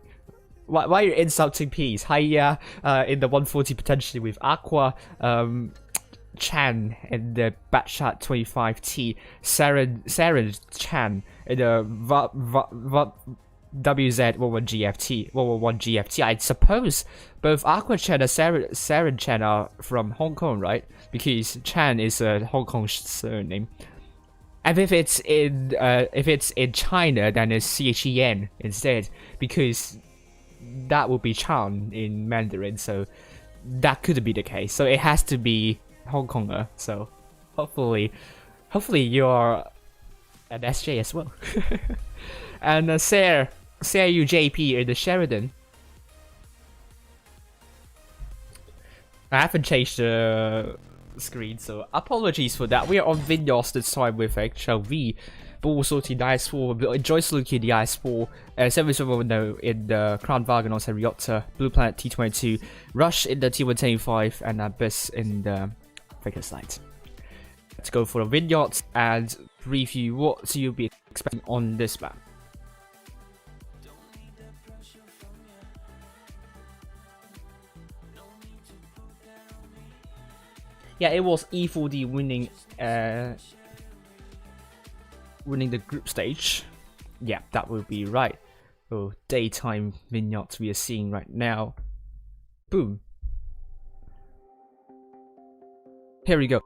Why are you insulting peace? Hiya in the 140 potentially with Aqua, Chan in the Batshot 25T, Saren Chan in the WZ11GFT, 111GFT. I suppose both Aqua Chan and Saren Chan are from Hong Kong, right? Because Chan is a Hong Kong surname. And if it's in China, then it's CHEN instead, because that would be Chan in Mandarin, so that could be the case. So it has to be Hong Konger. So hopefully you're an SJ as well. And Sarah UJP in the Sheridan. I haven't changed the screen, so apologies for that. We are on Vinyos this time with HLV. Sorti in the IS4, Joyce Luki in the IS4, 770 in the Crown Wagon on Ryota, Blue Planet T22, Rush in the T125, and Abyss in the Figure Light. Let's go for the vignettes and review what you'll be expecting on this map. Yeah, it was E4D winning the group stage. Yeah, that would be right. Oh, daytime vignettes we are seeing right now. Boom. Here we go.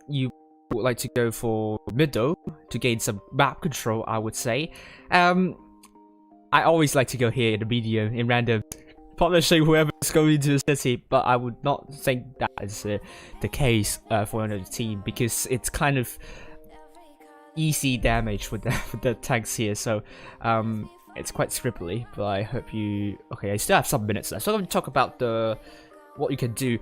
You would like to go for middle to gain some map control, I would say. I always like to go here in the medium, in random, punishing whoever's going into the city, but I would not think that is the case for another team, because it's kind of easy damage for the tanks here, so it's quite scribbly, but I hope you... Okay, I still have some minutes left, so I'm going to talk about what you can do.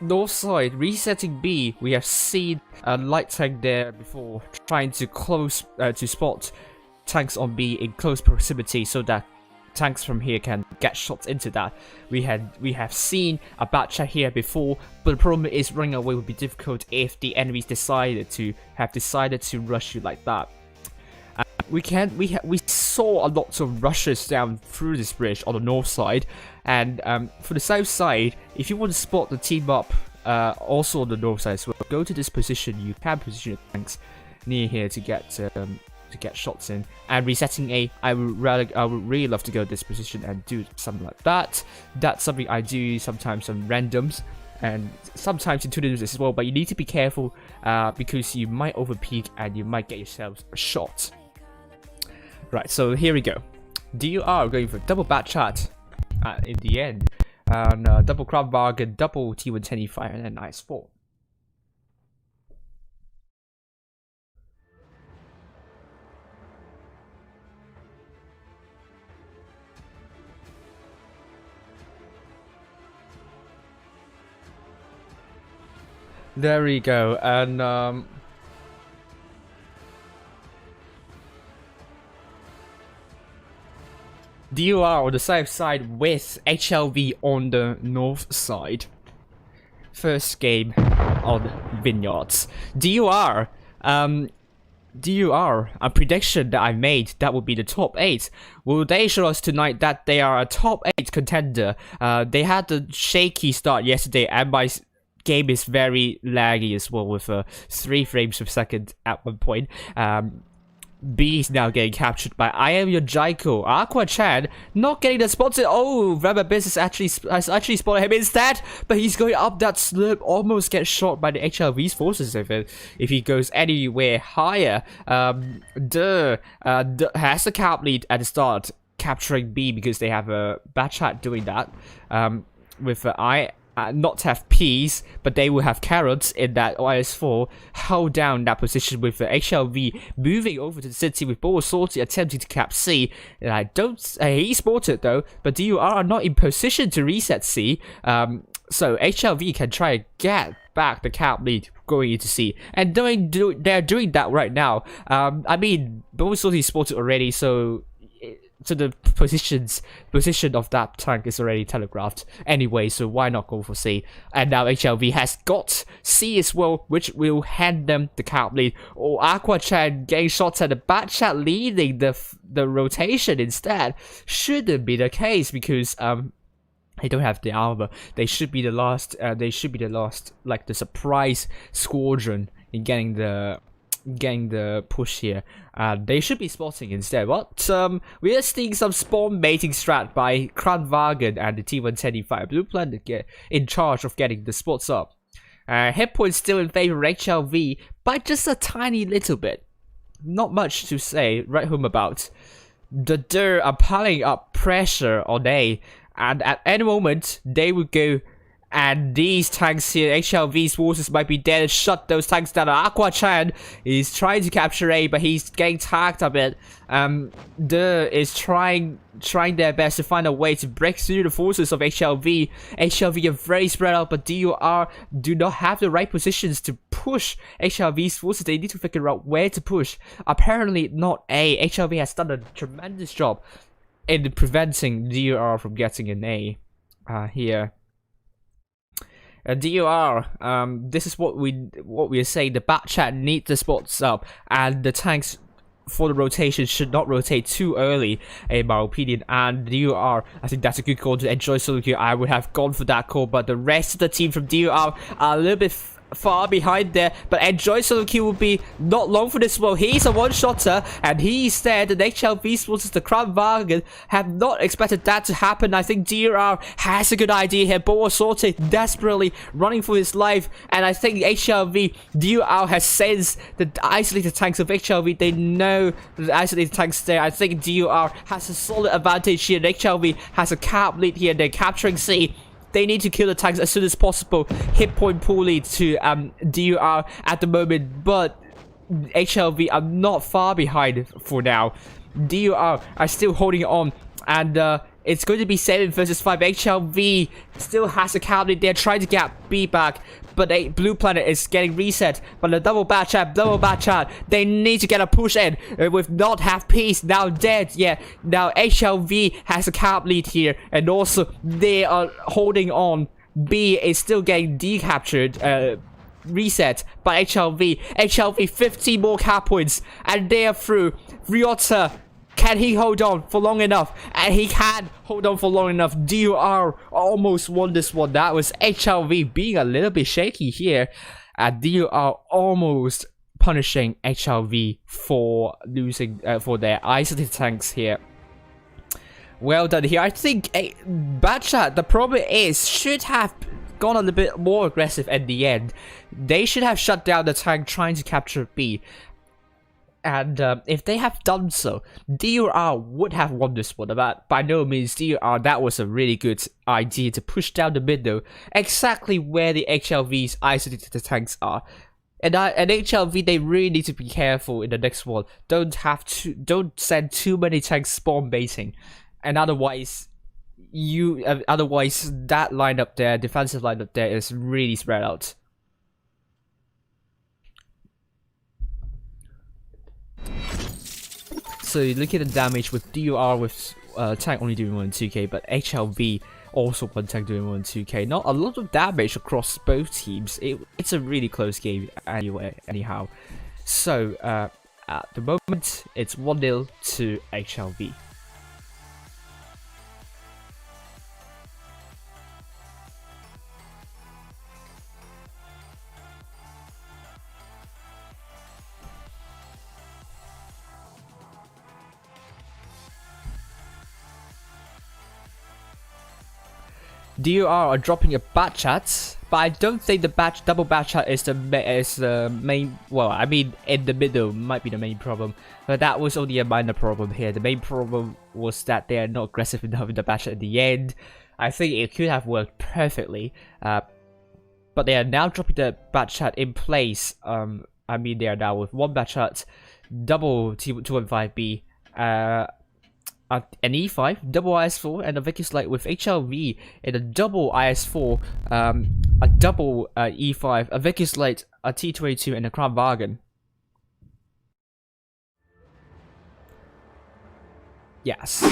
North side, resetting B, we have seen a light tank there before, trying to to spot tanks on B in close proximity so that tanks from here can get shots into that. We have seen a bad chat here before, but the problem is running away would be difficult if the enemies decided to rush you like that. We saw a lot of rushes down through this bridge on the north side, and for the south side, if you want to spot the team up also on the north side as well, go to this position. You can position your tanks near here to get shots in. And resetting A, I would really love to go to this position and do something like that. That's something I do sometimes on randoms and sometimes in tournaments as well, but you need to be careful because you might overpeak and you might get yourselves a shot. Right, so here we go. DUR going for double bad chat in the end, and double crab bargain, double T125, and a nice 4. There we go, and DUR on the south side with HLV on the north side. First game on Vineyards. DUR, a prediction that I made that would be the top 8. Will they show us tonight that they are a top 8 contender? They had a shaky start yesterday, and my game is very laggy as well with 3 frames per second at one point. B is now getting captured by I Am Your Jaiko. Aqua Chan not getting the spots. Oh, Rubber Biz has actually spotted him instead, but he's going up that slope, almost gets shot by the HLV's forces if he goes anywhere higher. Has the cap lead at the start, capturing B because they have a bad chat doing that. With I not have peas, but they will have carrots in that IS4. Hold down that position with the HLV moving over to the city with Ball Sorty attempting to cap C. And I don't. He spotted though, but DUR are not in position to reset C. So HLV can try to get back the cap lead going into C, and they're doing that right now. I mean, Ball Sorty spotted already, so the position of that tank is already telegraphed anyway, so why not go for C? And now HLV has got C as well, which will hand them the cap lead. Or Aqua Chan getting shots at the bad chat leading the rotation instead. Shouldn't be the case because they don't have the armor. They should be the last. Like the surprise squadron in getting the push here. They should be spotting instead. But we are seeing some spawn mating strat by Kranwagen and the T125. Blue Plan to get in charge of getting the spots up. Hit point still in favor of HLV by just a tiny little bit. Not much to say right home about. The DUR are piling up pressure on A, and at any moment they will go. And these tanks here, HLV's forces might be dead and shut those tanks down. Aqua Chan is trying to capture A, but he's getting tagged a bit. DUR is trying their best to find a way to break through the forces of HLV. HLV are very spread out, but DUR do not have the right positions to push HLV's forces. They need to figure out where to push. Apparently not A. HLV has done a tremendous job in preventing DUR from getting an A here. DUR, this is what we are saying. The back chat need the spots up, and the tanks for the rotation should not rotate too early, in my opinion. And DUR, I think that's a good call to enjoy solo queue. I would have gone for that call, but the rest of the team from DUR are a little bit far behind there, but Enjoy Solo Q will be not long for this one. He's a one-shotter, and he's there. The HLV versus the Kranwagen have not expected that to happen. I think DUR has a good idea here. Boa Sorte desperately running for his life, and I think HLV, DUR has sensed the isolated tanks of HLV. They know the isolated tanks there. I think DUR has a solid advantage here. HLV has a cap lead here. They're capturing C. They need to kill the tanks as soon as possible. Hit point pool lead to DUR at the moment, but HLV are not far behind for now. DUR are still holding on, and It's going to be 7 versus 5. HLV still has a counter. They're trying to get B back, but Blue Planet is getting reset. But the double back chat. They need to get a push in with not have peace now dead. Yeah, now HLV has a cap lead here, and also they are holding on. B is still getting decaptured. Reset by HLV 15 more cap points, and they are through. Ryota, can he hold on for long enough? And he can hold on for long enough. DUR almost won this one. That was HLV being a little bit shaky here, and DUR almost punishing HLV for losing for their isolated tanks here. Well done here. I think Batchat, the problem is, should have gone a little bit more aggressive at the end. They should have shut down the tank trying to capture B. And if they have done so, DUR would have won this one. But by no means, DUR, that was a really good idea to push down the middle, exactly where the HLV's isolated tanks are. And HLV, they really need to be careful in the next one. Don't send too many tanks spawn baiting, and otherwise that lineup there, defensive lineup there, is really spread out. So you look at the damage with DUR with tank only doing 1 2k, but HLV also one tank doing 1 2k. Not a lot of damage across both teams. It's a really close game anyway. Anyhow, so at the moment it's 1-0 to HLV. DUR are dropping a bat chat, but I don't think the double bat chat is the main. Well, I mean, in the middle might be the main problem, but that was only a minor problem here. The main problem was that they are not aggressive enough in the bat chat at the end. I think it could have worked perfectly, but they are now dropping the bat chat in place. I mean, they are now with 1 bat chat, double T215B. An E5, double IS4, and a Vicus Light with HLV in a double IS4, a double E5, a Vicus Light, a T22, and a Crown Bargain. Yes.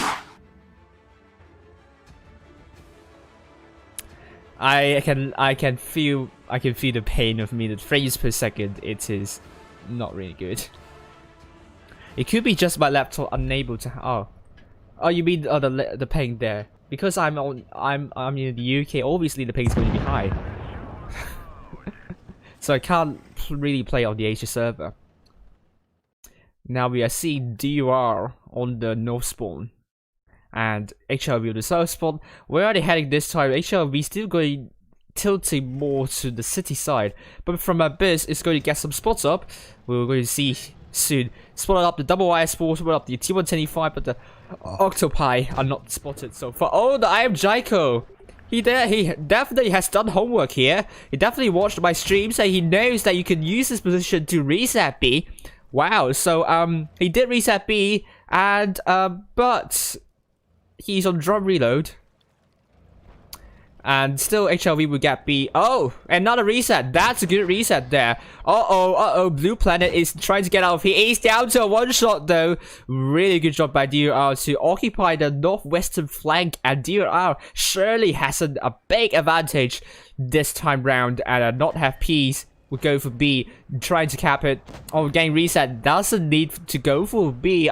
I can feel the pain of me. The frames per second, it is not really good. It could be just my laptop unable to. Oh, you mean the ping there? Because I'm in the UK. Obviously, the ping is going to be high, so I can't really play on the Asia server. Now we are seeing DUR on the north spawn, and HLV on the south spawn. Where are they heading this time? HLV still going tilting more to the city side, but from Abyss, it's going to get some spots up. We're going to see soon. Spotted up the double IS4, spotted up the T125, but the Octopi are not spotted so far. Oh, the I am Jaiko. He definitely has done homework here. He definitely watched my streams, and he knows that you can use this position to reset B. Wow, so he did reset B, and but he's on drum reload. And still HLV will get B. Oh, another reset. That's a good reset there. Uh-oh. Blue Planet is trying to get out of here. He's down to a 1-shot though. Really good job by DUR to occupy the northwestern flank. And DUR surely has a big advantage this time round. And not have peace. Would go for B, trying to cap it. Oh, getting reset. Doesn't need to go for B.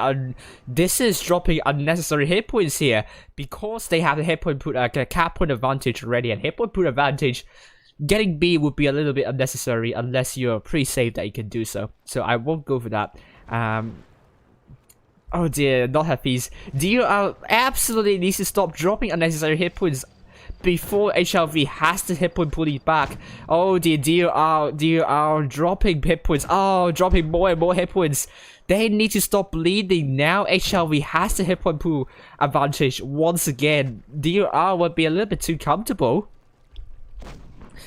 This is dropping unnecessary hit points here because they have a hit point cap point advantage already, and hit point advantage. Getting B would be a little bit unnecessary unless you're pretty safe that you can do so. So I won't go for that. Oh dear, not have peace. DUR absolutely needs to stop dropping unnecessary hit points before HLV has to hit point pull it back. Oh dear, DUR dropping hit points. Oh, dropping more and more hit points. They need to stop bleeding now. HLV has the hit point pull advantage once again. DUR would be a little bit too comfortable,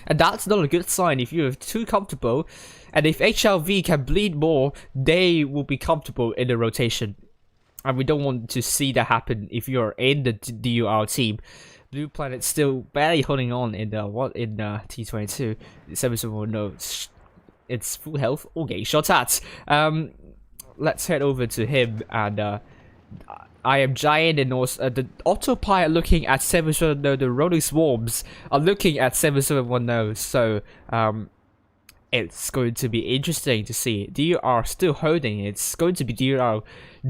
and that's not a good sign if you're too comfortable. And if HLV can bleed more, they will be comfortable in the rotation. and we don't want to see that happen if you're in the DUR team. Blue Planet still barely holding on in the T22. 771 it's full health. Okay, shot at. Let's head over to him, and I am Giant, and also the autopilot looking at 770. The rolling swarms are looking at 7710. So it's going to be interesting to see. DUR still holding. It's going to be DUR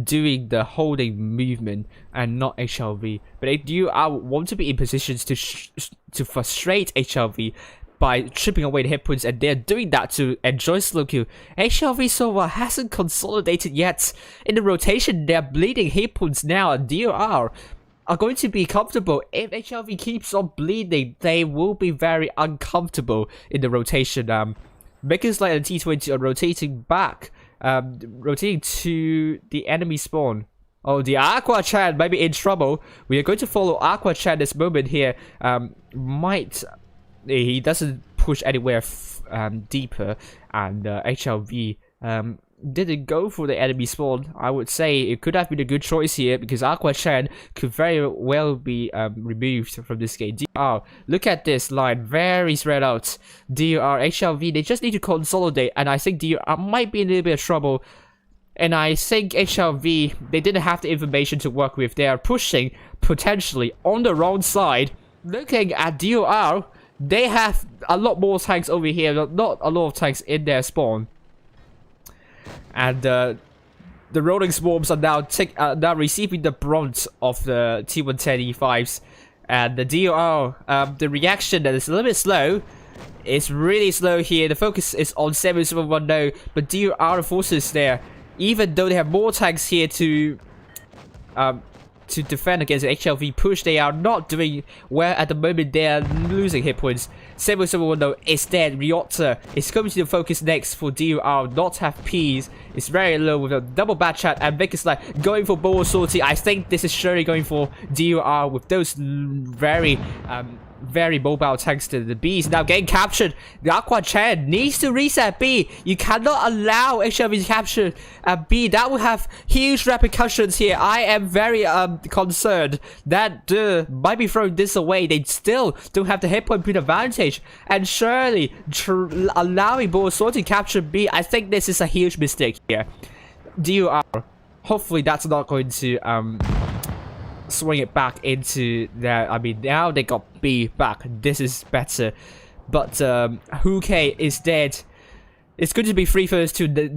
doing the holding movement and not HLV. But DUR want to be in positions to frustrate HLV by chipping away the hit points, and they're doing that to enjoy slow kill. HLV so far hasn't consolidated yet in the rotation. They're bleeding hit points now, and DUR are going to be comfortable. If HLV keeps on bleeding, they will be very uncomfortable in the rotation. Makers like the T20 are rotating back, rotating to the enemy spawn. Oh, the Aqua Chan might be in trouble. We are going to follow Aqua Chan this moment here. He doesn't push anywhere deeper, and HLV didn't go for the enemy spawn. I would say it could have been a good choice here, because Aqua Chan could very well be removed from this game. DUR, look at this line, very spread out. DUR, HLV, they just need to consolidate, and I think DUR might be in a little bit of trouble. And I think HLV, they didn't have the information to work with. They are pushing potentially on the wrong side. Looking at DUR, they have a lot more tanks over here, not a lot of tanks in their spawn. And the rolling swarms are now receiving the brunt of the T110E5s. And the DUR, the reaction that is a little bit slow. It's really slow here. The focus is on 7710, but DUR forces there. Even though they have more tanks here to defend against the HLV push, they are not doing well at the moment. They are losing hit points. 7710 is dead. Ryota is coming to the focus next for DUR. Not have P's. It's very low with a double bad chat, and Vic is like going for Boa Sortie. I think this is surely going for DUR with those very mobile tanks. To the B is now getting captured. The Aqua Chan needs to reset B. You cannot allow HLV to capture B. That will have huge repercussions here. I am very concerned that might be throwing this away. They still don't have the hit point advantage, and surely allowing Boa Sortie to capture B, I think this is a huge mistake here. DUR, hopefully that's not going to swing it back into there. I mean, now they got B back. This is better. But Huke is dead. It's going to be 3-2. The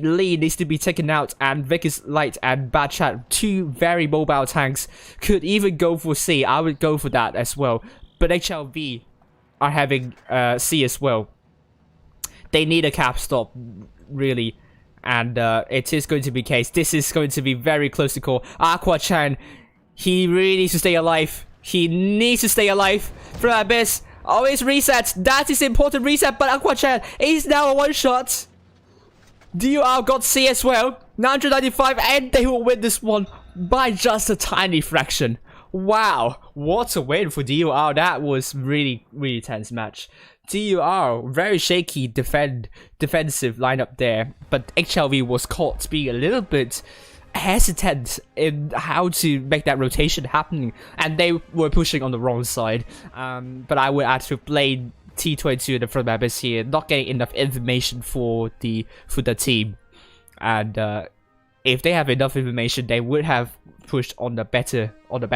lead needs to be taken out, and Vic is light and bad chat. Two very mobile tanks could even go for C. I would go for that as well. But HLV are having C as well. They need a cap stop, really. And it is going to be case. This is going to be very close to call. Aqua Chan, he really needs to stay alive. He needs to stay alive. From Abyss, always reset. That is important reset, but Aqua Chan is now a one-shot. DUR got C as well. 995, and they will win this one by just a tiny fraction. Wow, what a win for DUR. That was really tense match. DUR, very shaky defensive lineup there, but HLV was caught being a little bit hesitant in how to make that rotation happening, and they were pushing on the wrong side. But I would actually blame T22 in the front members here, not getting enough information for the team. And if they have enough information, they would have pushed on the better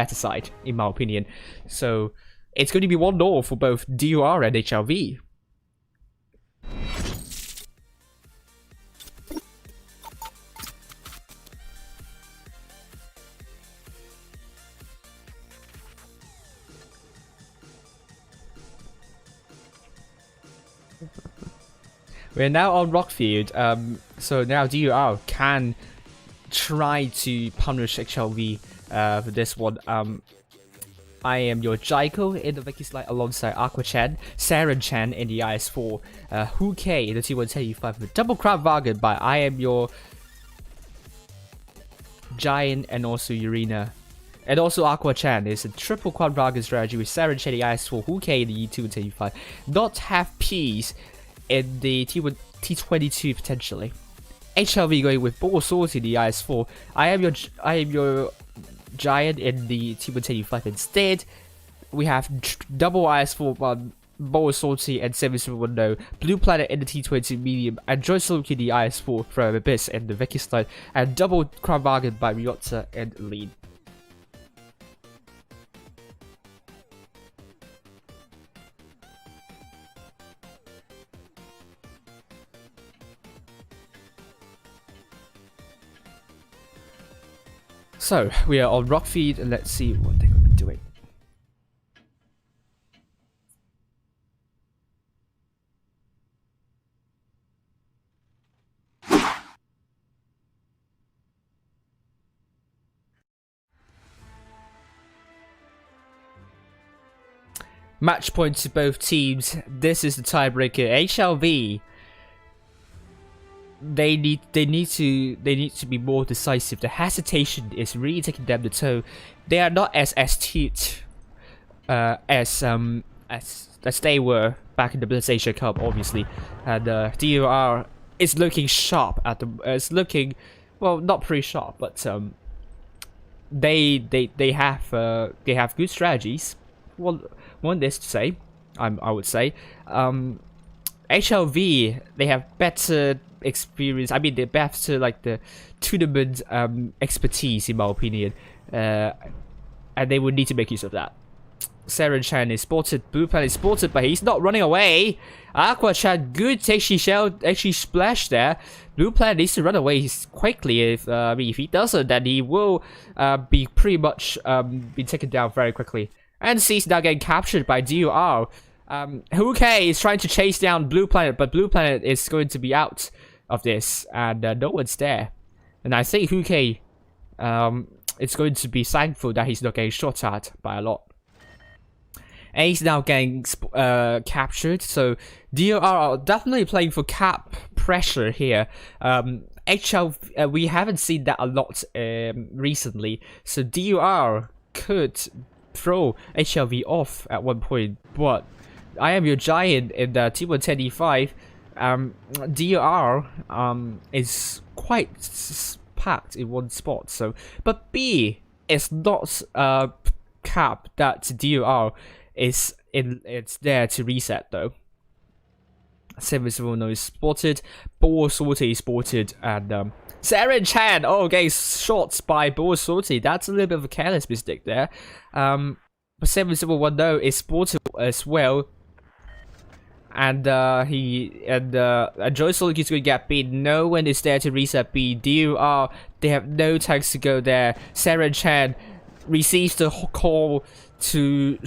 side, in my opinion. So it's going to be 1-0 for both DUR and HLV. We're now on Rockfield, so now DUR can try to punish HLV for this one. I am your Jaiko in the Vicky Slide alongside Aqua Chan, Saren Chan in the IS4, Huke in the T110E5 with double crab wagon by I am your Giant and also Urena. And also Aqua Chan is a triple quad wagon strategy with Saren Chan in the IS4, Huke in the T110E5. Not have P's in the T22 potentially. HLV going with Ball Sortie in the IS4. I am your giant in the T185 instead. We have double IS4 on Ball Sortie and 701 Blue Planet in the T20 medium, and Joyce Loki the IS4 from Abyss and the Vicky Slide, and double Crown Bargain by Ryotza and Lean. So, we are on rock feed, and let's see what they're going to be doing. Match points to both teams. This is the tiebreaker. HLV. They need to be more decisive. The hesitation is really taking them to toe. They are not as astute as they were back in the Blitz Asia Cup, obviously. And DOR is looking sharp at the. It's looking, well, not pretty sharp, but they have good strategies. Well, one is to say, I would say, HLV, they have better experience. I mean, they're better like the tournament expertise, in my opinion, and they would need to make use of that. Saren Chan is spotted, Blue Planet is spotted, but he's not running away. Aqua Chan, good actually splash there. Blue Planet needs to run away quickly. If he doesn't, then he will be pretty much be taken down very quickly. And C's now getting captured by DUR. Huke is trying to chase down Blue Planet, but Blue Planet is going to be out of this, and no one's there. And I think Huke is going to be thankful that he's not getting shot at by a lot. And he's now getting captured, so DUR are definitely playing for cap pressure here. HL, we haven't seen that a lot recently, so DUR could throw HLV off at one point, but I am your giant in the T110E5. DUR is quite packed in one spot, so but B is not cap that DUR is in. It's there to reset though. 701 is spotted, Ball Sortie is spotted, and Saren Chan, getting shots by Ball Sortie. That's a little bit of a careless mistake there. But 701 is spotted as well. And Joy Solid is going to get B. No one is there to reset B. DUR, they have no tanks to go there. Saren Chan receives the call to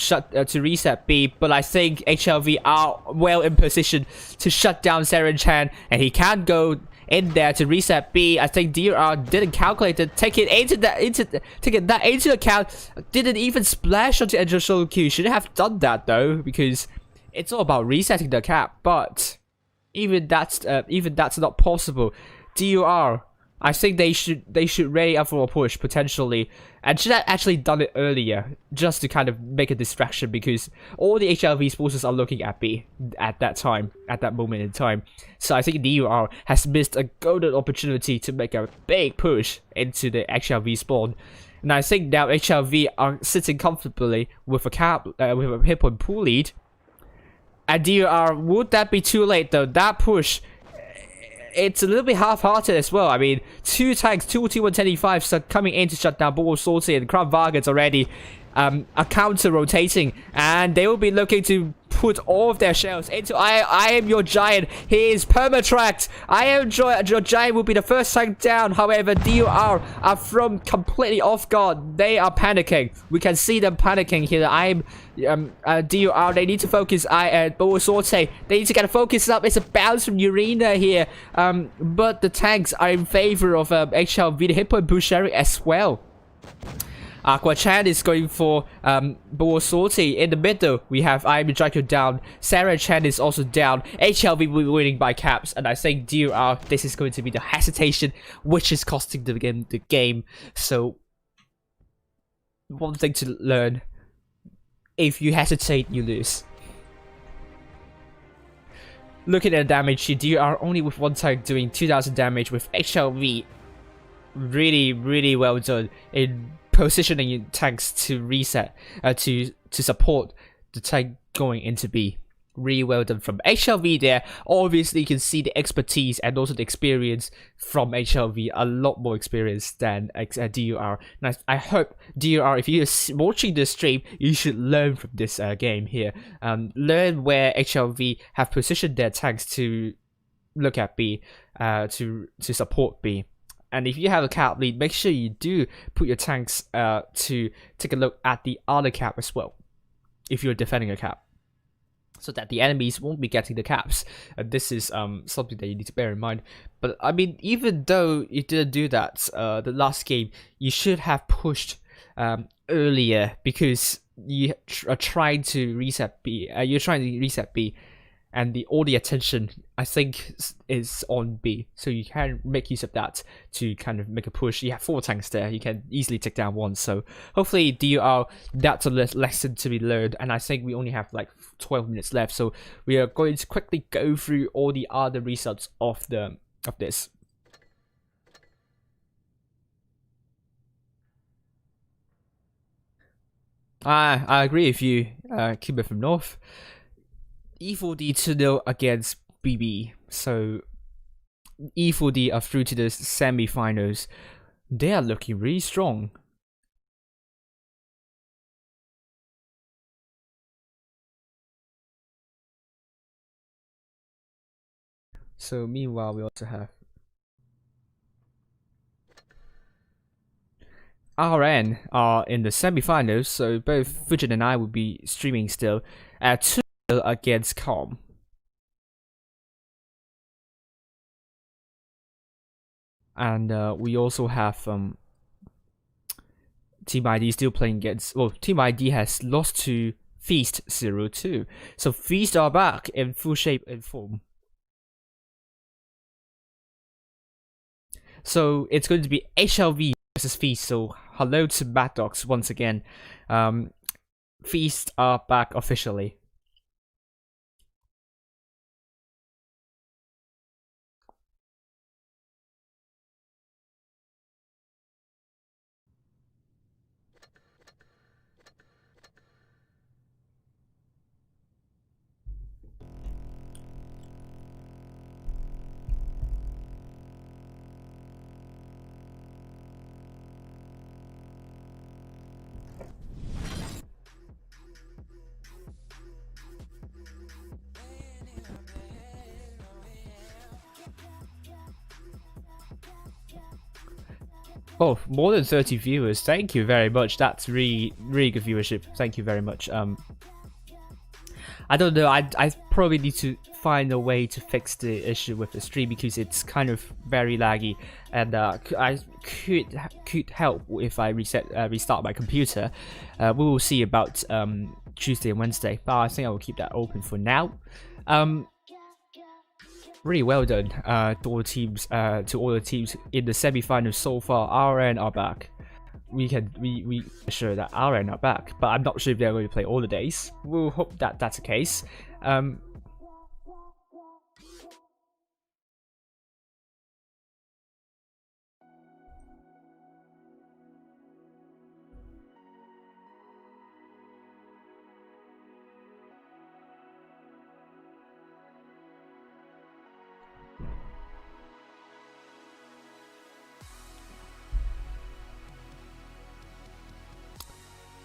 reset B, but I think HLV are well in position to shut down Saren Chan, and he can't go in there to reset B. I think DUR didn't calculate it, taking that into account. Didn't even splash onto Angel Solo Q. Shouldn't have done that though, because it's all about resetting the cap. But even that's not possible. DUR, I think they should ready up for a push potentially, and should have actually done it earlier, just to kind of make a distraction, because all the HLV forces are looking at B at that moment in time. So I think DUR has missed a golden opportunity to make a big push into the HLV spawn. And I think now HLV are sitting comfortably with a cap, with a hit point pool lead. And DUR, would that be too late though? That push, it's a little bit half-hearted as well. I mean, two tanks, two T110E5s coming in to shut down Ball Sortie, and Crown Vargas already a counter rotating, and they will be looking to put all of their shells into I am your giant. He is permatracked. I am your giant will be the first tank down. However, DUR are thrown completely off guard. They are panicking. We can see them panicking here. DUR, they need to focus. Ball Sortie, they need to get a focus up. It's a bounce from Urena here. But the tanks are in favor of HLV. The hit point boost sharing as well. Aqua Chan is going for Ball Sortie. In the middle, we have I Am Draco down. Saren Chan is also down. HLV will be winning by caps, and I think DUR, this is going to be the hesitation which is costing the game. So, one thing to learn: if you hesitate, you lose. Looking at the damage, you are only with one tank doing 2000 damage with HLV. Really well done in positioning tanks to reset, to support the tank going into B. Really well done from HLV there. Obviously, you can see the expertise and also the experience from HLV. A lot more experience than DUR. Now, I hope DUR, if you're watching the stream, you should learn from this game here. Learn where HLV have positioned their tanks to look at B, to support B. And if you have a cap lead, make sure you do put your tanks to take a look at the other cap as well, if you're defending a cap, so that the enemies won't be getting the caps. And this is something that you need to bear in mind. But I mean, even though you didn't do that the last game, you should have pushed earlier, because you are trying to reset B. You're trying to reset B, and all the attention, I think, is on B. So you can make use of that to kind of make a push. You have 4 tanks there. You can easily take down 1. So hopefully DUR, that's a lesson to be learned. And I think we only have like 12 minutes left. So we are going to quickly go through all the other results of this. I agree with you, Cuba from North. E4D 2-0 against BB. So E4D are through to the semi-finals. They are looking really strong. So meanwhile, we also have RN are in the semi-finals. So both Fujin and I will be streaming still at 2 against Calm. And we also have Team ID still playing against, well, Team ID has lost to Feast 0-2. So Feast are back in full shape and form. So it's going to be HLV versus Feast. So hello to Mad Dogs once again. Feast are back officially. Oh, more than 30 viewers. Thank you very much. That's really good viewership. Thank you very much. I don't know. I probably need to find a way to fix the issue with the stream, because it's kind of very laggy, and I could help if I restart my computer. We will see about Tuesday and Wednesday, but I think I will keep that open for now. Really well done to all the teams in the semi-finals so far. RN are back. We sure that RN are back, but I'm not sure if they're going to play all the days. We'll hope that that's the case.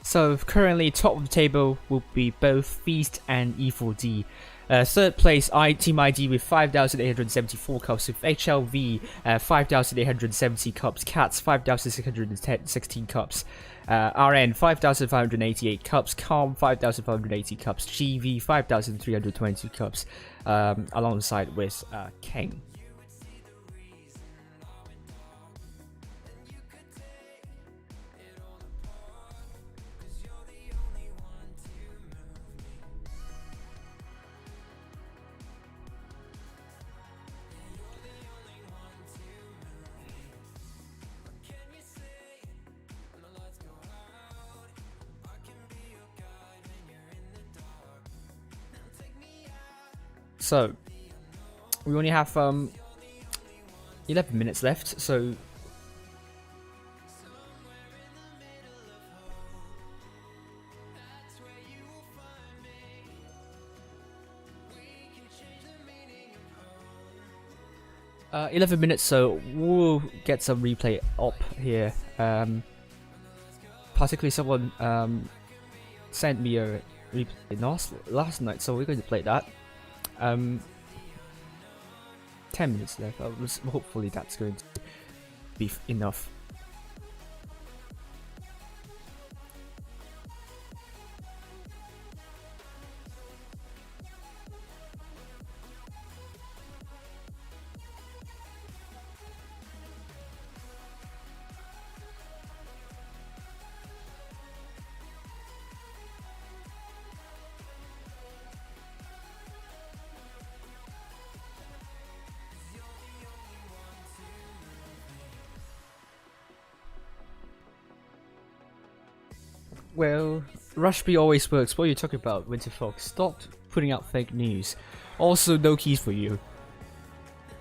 So currently top of the table will be both Feast and E4D. Third place, Team ID with 5,874 cups, with HLV 5,870 cups, Cats 5,616 cups, RN 5,588 cups, Calm 5,580 cups, GV 5,320 cups, alongside with King. So, we only have 11 minutes left, so uh, 11 minutes, so we'll get some replay up here. Particularly someone sent me a replay last night, so we're going to play that. 10 minutes left. Hopefully that's going to be enough. Well, Rushby always works. What are you talking about, Winterfox? Stop putting out fake news. Also, no keys for you.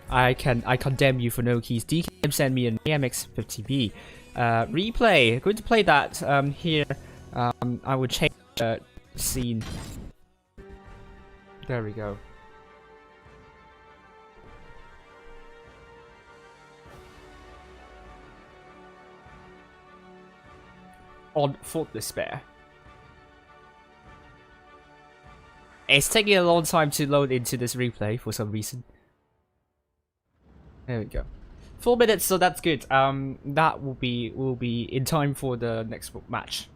I condemn you for no keys. DKM sent me an AMX50B replay. Going to play that here. I will change the scene. There we go. On Fort Despair. It's taking a long time to load into this replay for some reason. There we go. 4 minutes, so that's good. That will be in time for the next match.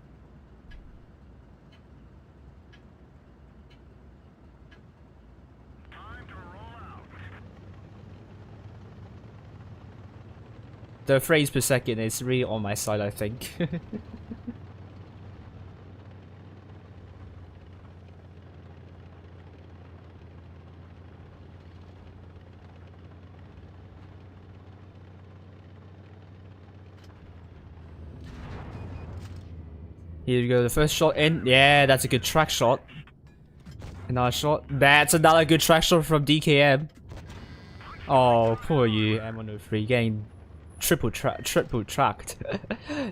The frames per second is really on my side, I think. Here we go, the first shot in. Yeah, that's a good track shot. Another shot. That's another good track shot from DKM. Oh, poor you. M103 getting triple tracked.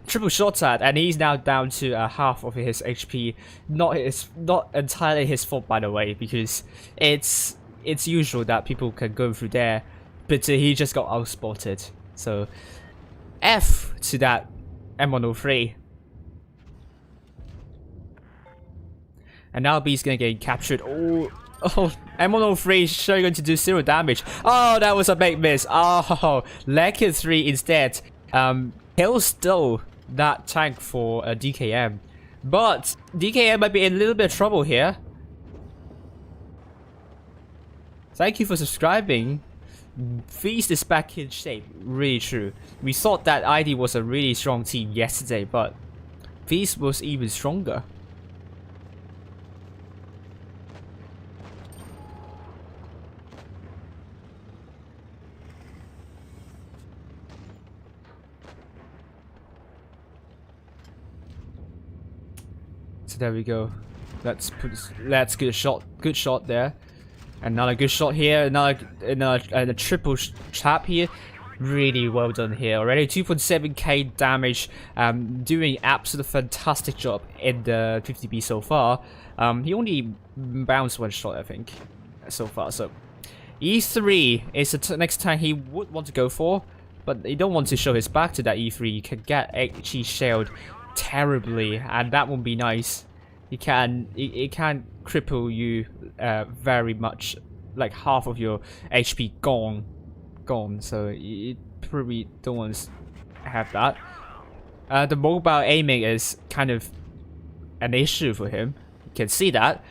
Triple shot at, and he's now down to half of his HP. Not entirely his fault, by the way, because it's usual that people can go through there, but he just got outspotted. So F to that M103. And now B's gonna get captured. Oh, M103 is surely going to do 0 damage. Oh, that was a big miss. Oh, Lekker 3 instead. He'll steal that tank for DKM. But DKM might be in a little bit of trouble here. Thank you for subscribing. Feast is back in shape. Really true. We thought that ID was a really strong team yesterday, but Feast was even stronger. So there we go. That's good shot there. Another good shot here. Another triple trap here. Really well done here. Already 2.7k damage. Doing absolute fantastic job in the 50B so far. He only bounced one shot, I think, so far. So E3 is the next time he would want to go for, but he don't want to show his back to that E3. You can get HE shelled terribly, and that won't be nice. It can cripple you very much, like half of your HP gone. So you probably don't want to have that. The mobile aiming is kind of an issue for him. You can see that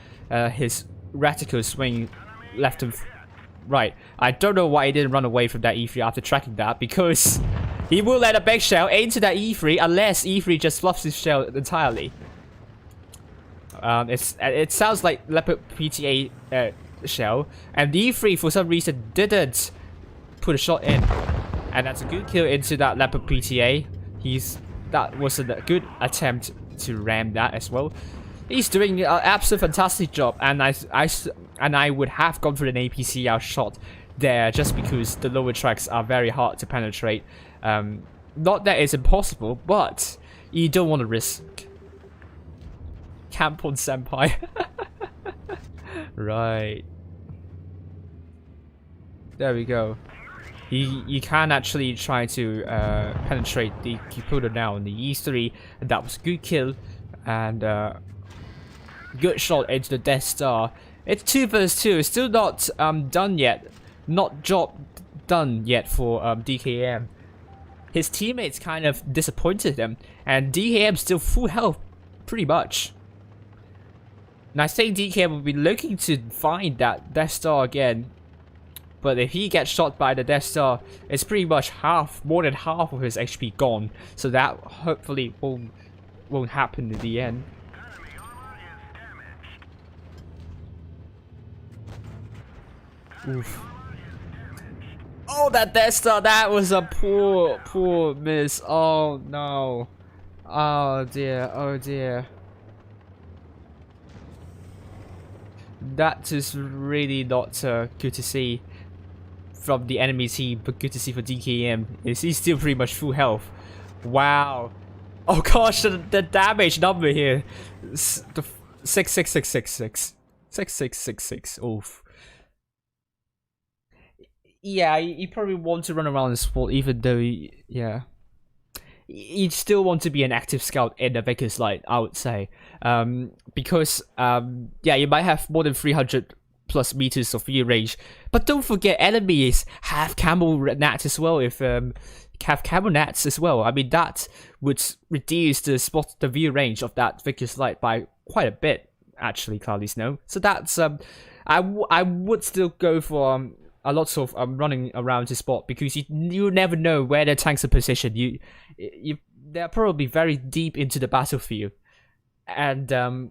his reticle swing left and right. I don't know why he didn't run away from that E3 after tracking that, because he will let a big shell into that E3 unless E3 just fluffs his shell entirely. It sounds like Leopard PTA shell, and the E3 for some reason didn't put a shot in, and that's a good kill into that Leopard PTA. That was a good attempt to ram that as well. He's doing an absolute fantastic job, and I would have gone for an APCR shot there just because the lower tracks are very hard to penetrate. Not that it's impossible, but you don't want to risk. Camp on Senpai. Right. There we go. You can actually try to penetrate the Kipuda now on the E3, and that was a good kill, and good shot into the Death Star. It's 2 vs 2. It's still not done yet. Not job done yet for DKM. His teammates kind of disappointed him, and DKM still full health, pretty much. And I think DKM will be looking to find that Death Star again. But if he gets shot by the Death Star, it's pretty much more than half of his HP gone. So that hopefully won't happen in the end. Oof. Oh, that Death Star, that was a poor miss. Oh no. Oh dear, oh dear. That is really not good to see from the enemy team, but good to see for DKM. He's still pretty much full health. Wow. Oh gosh, the damage number here. The 66666. 6666. Oof. Yeah, you probably want to run around the spot, even though, yeah. You still want to be an active scout in the Vickers Light, I would say. Because, yeah, you might have more than 300 plus meters of view range. But don't forget, enemies have camo nats as well. If have camo nats as well, I mean that would reduce the view range of that Vickers Light by quite a bit. Actually, Cloudy Snow. So that's I would still go for a lot of running around the spot, because you never know where the tanks are positioned. They're probably very deep into the battlefield, and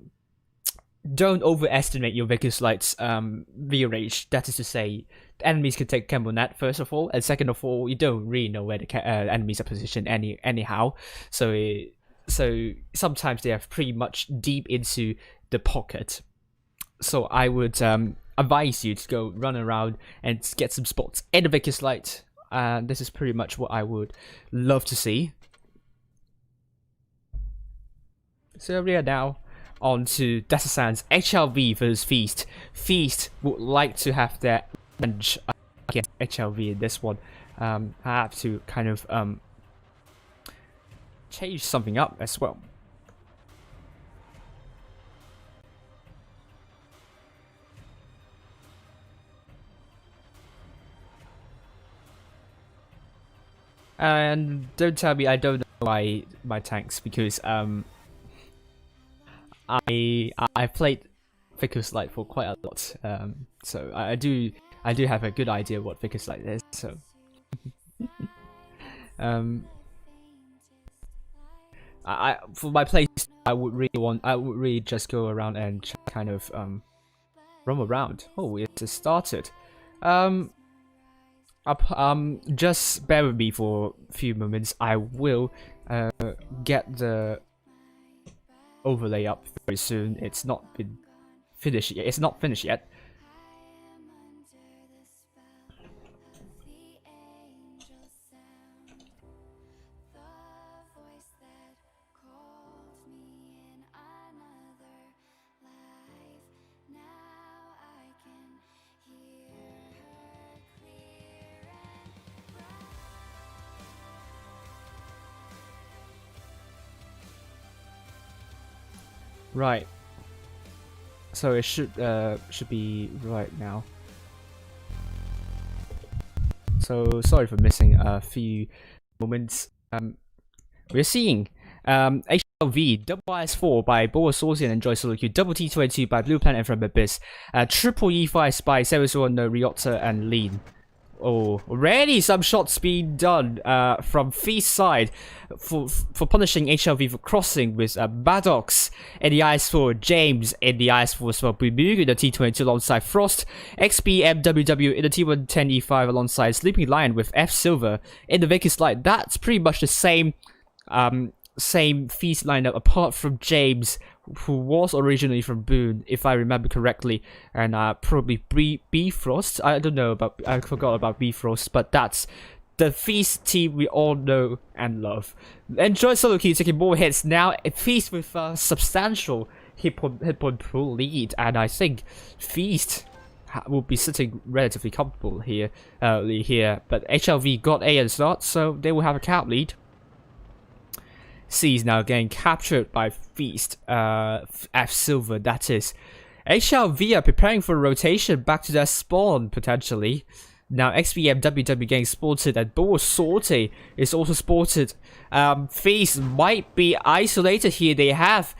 don't overestimate your Vickers Light's view range. That is to say, enemies can take Campbell Net first of all, and second of all, you don't really know where the enemies are positioned anyhow. So sometimes they are pretty much deep into the pocket. So I would advise you to go run around and get some spots in the Vickers Light. This is pretty much what I would love to see. So we are now on to Desasan's HLV versus Feast. Feast would like to have their revenge against HLV in this one. I have to kind of change something up as well. And don't tell me I don't know my tanks, because I played Vickers Light for quite a lot, so I do have a good idea what Vickers Light is. So for my place, I would really just go around and kind of roam around. Oh, it just started. Just bear with me for a few moments. I will get the overlay up very soon. It's not been finished yet. It's not finished yet. Right. So it should be right now. So sorry for missing a few moments. We're seeing HLV, double IS4 by Boa Sorcian and Joy Solo Q, double T22 by Blue Planet and from Abyss, triple E5 by Seveso, No Ryota and Lean. Oh, already some shots being done from Feast side for punishing HLV for crossing with Maddox in the IS4, James in the IS4 as well, Bumug in the T22 alongside Frost, XPMWW in the T110 E5 alongside Sleeping Lion with F Silver in the Vickers Light. That's pretty much the same same Feast lineup apart from James, who was originally from Boone, if I remember correctly, and probably Bifrost. I don't know about, I forgot about Bifrost, but that's the Feast team we all know and love. Enjoy solo queue taking more hits now. Feast with a substantial hit point pool lead, and I think Feast will be sitting relatively comfortable here early here, but HLV got A at the start, so they will have a cap lead. C is now getting captured by Feast, F Silver that is. HLV are preparing for a rotation back to their spawn potentially. Now XPM WW getting spotted, and Boa Sorte is also spotted. Feast might be isolated here. They have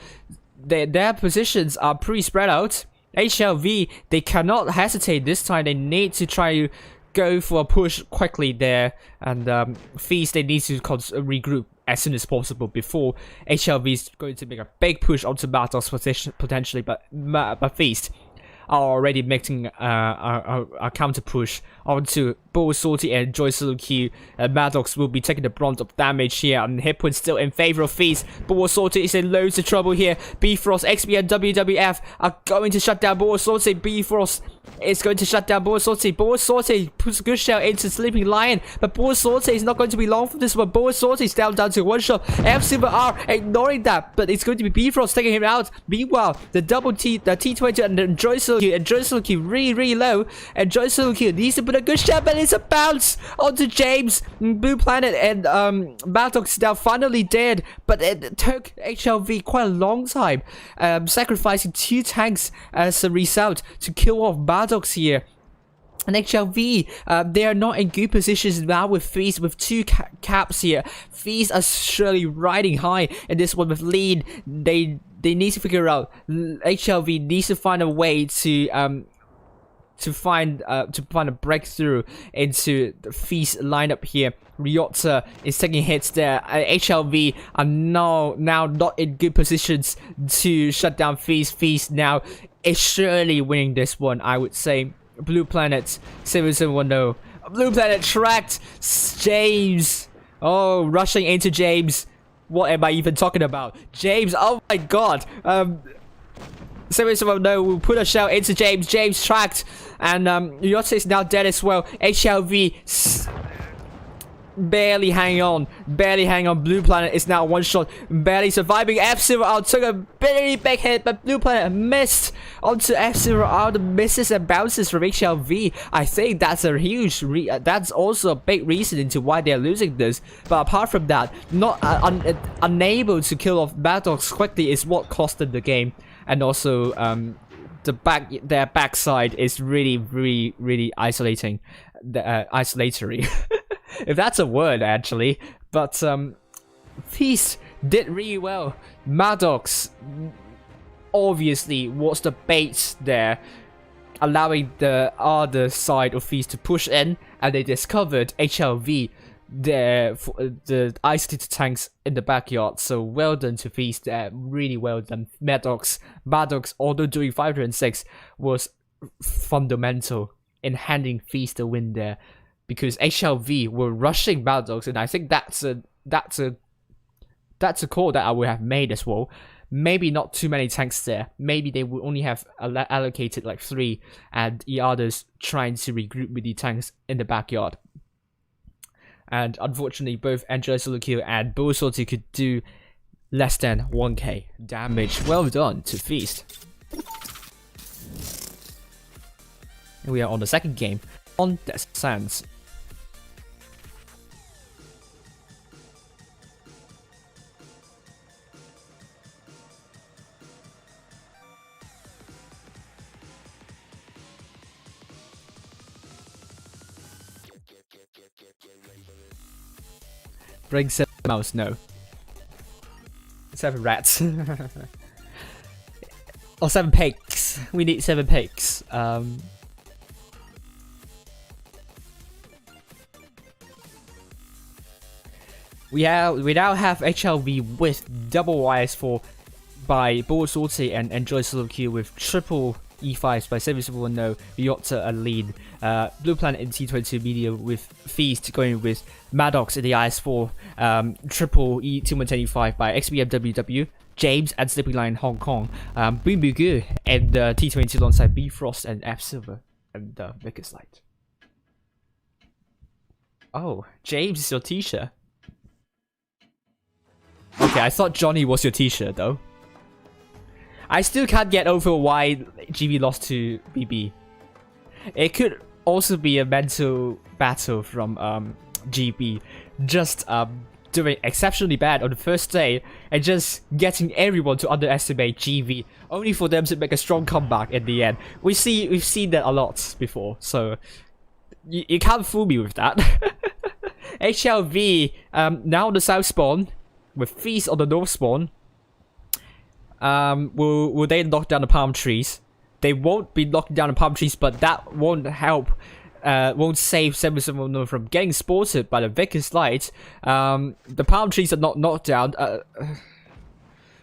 their positions are pretty spread out. HLV, they cannot hesitate this time. They need to try to go for a push quickly there, and Feast, they need to regroup as soon as possible before HLV is going to make a big push onto Maddox potentially, but Feast are already making a counter push onto Boa Sorte and Joy Solo Q. Maddox will be taking the brunt of damage here, and hit point still in favor of Feast. Boa Sorte is in loads of trouble here. Bifrost, XP and WWF are going to shut down Boa Sorte. Bifrost is going to shut down Boa Sorte. Boa Sorte puts a good shell into Sleeping Lion, but Boa Sorte is not going to be long for this one. Boa Sorte is down to one shot. F Silver R ignoring that, but it's going to be Bifrost taking him out. Meanwhile, the T20 and the Joy Solo Q, and Joy Solo Q really low, and Joy Solo Q needs to put a good shot, but it's a bounce onto James. Blue Planet and Maddox now finally dead, but it took HLV quite a long time, sacrificing 2 tanks as a result to kill off Maddox here. And HLV, they are not in good positions now with Feast with 2 caps here. Feast are surely riding high in this one with lead. They need to figure out. HLV needs to find a way to find a breakthrough into the Feast lineup here. Ryota is taking hits there. HLV are now not in good positions to shut down Feast. Feast now is surely winning this one, I would say. Blue Planet 7710. Blue Planet tracked James. Oh, rushing into James. What am I even talking about? James, oh my god. 7710 will put a shell into James. James tracked, and Ryota is now dead as well. HLV barely hang on. Blue Planet is now one shot, barely surviving. F-Zero out took a very big hit, but Blue Planet missed onto F-Zero out. The misses and bounces from HLV. I think that's a huge that's also a big reason into why they're losing this. But apart from that, not unable to kill off Maddox quickly is what cost them the game. And also their backside is really isolating, isolatory. If that's a word, actually. But Feast did really well. Maddox obviously was the bait there, allowing the other side of Feast to push in, and they discovered HLV there for the isolated tanks in the backyard. So well done to Feast there, really well done. Maddox, although doing 506, was fundamental in handing Feast the win there, because HLV were rushing Maddox, and I think that's a call that I would have made as well. Maybe not too many tanks there. Maybe they would only have allocated like 3, and the others trying to regroup with the tanks in the backyard. And unfortunately, both Enjoy Solo Q and Boa Sorte could do less than 1k damage. Well done to Feast. And we are on the second game on Desert Sands. Bring 7 mouse, no. 7 rats. Or 7 pigs. We need 7 pigs. We now have HLV with double YS4 by Boa Sorte and Enjoy Solo Q with triple E5s by 7710, Yota and Lean. Blue Planet in T22 media with Feast going with Maddox in the IS4. Triple E T125 by XBMWW, James and Sleeping Lion Hong Kong. Boom Gu and T22 alongside Bfrost and F Silver and Vickers Light. Oh, James is your t-shirt. Okay, I thought Johnny was your t-shirt though. I still can't get over why GB lost to BB. It could also be a mental battle from GB. Just doing exceptionally bad on the first day and just getting everyone to underestimate GB, only for them to make a strong comeback in the end. We've seen that a lot before, so you can't fool me with that. HLV now on the south spawn with Feast on the north spawn. Will they knock down the palm trees? They won't be knocking down the palm trees, but that won't help. Won't save 7710 from getting spotted by the Vickers Light. The palm trees are not knocked down.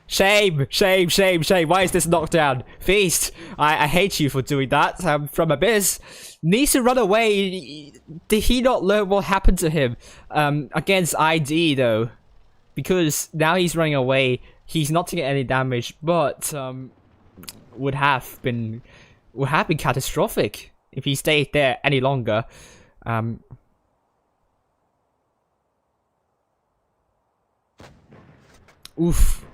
Shame. Why is this knocked down? Feast, I hate you for doing that. From Abyss needs to run away. Did he not learn what happened to him against ID though? Because now he's running away. He's not taking any damage, but would have been catastrophic if he stayed there any longer. Oof.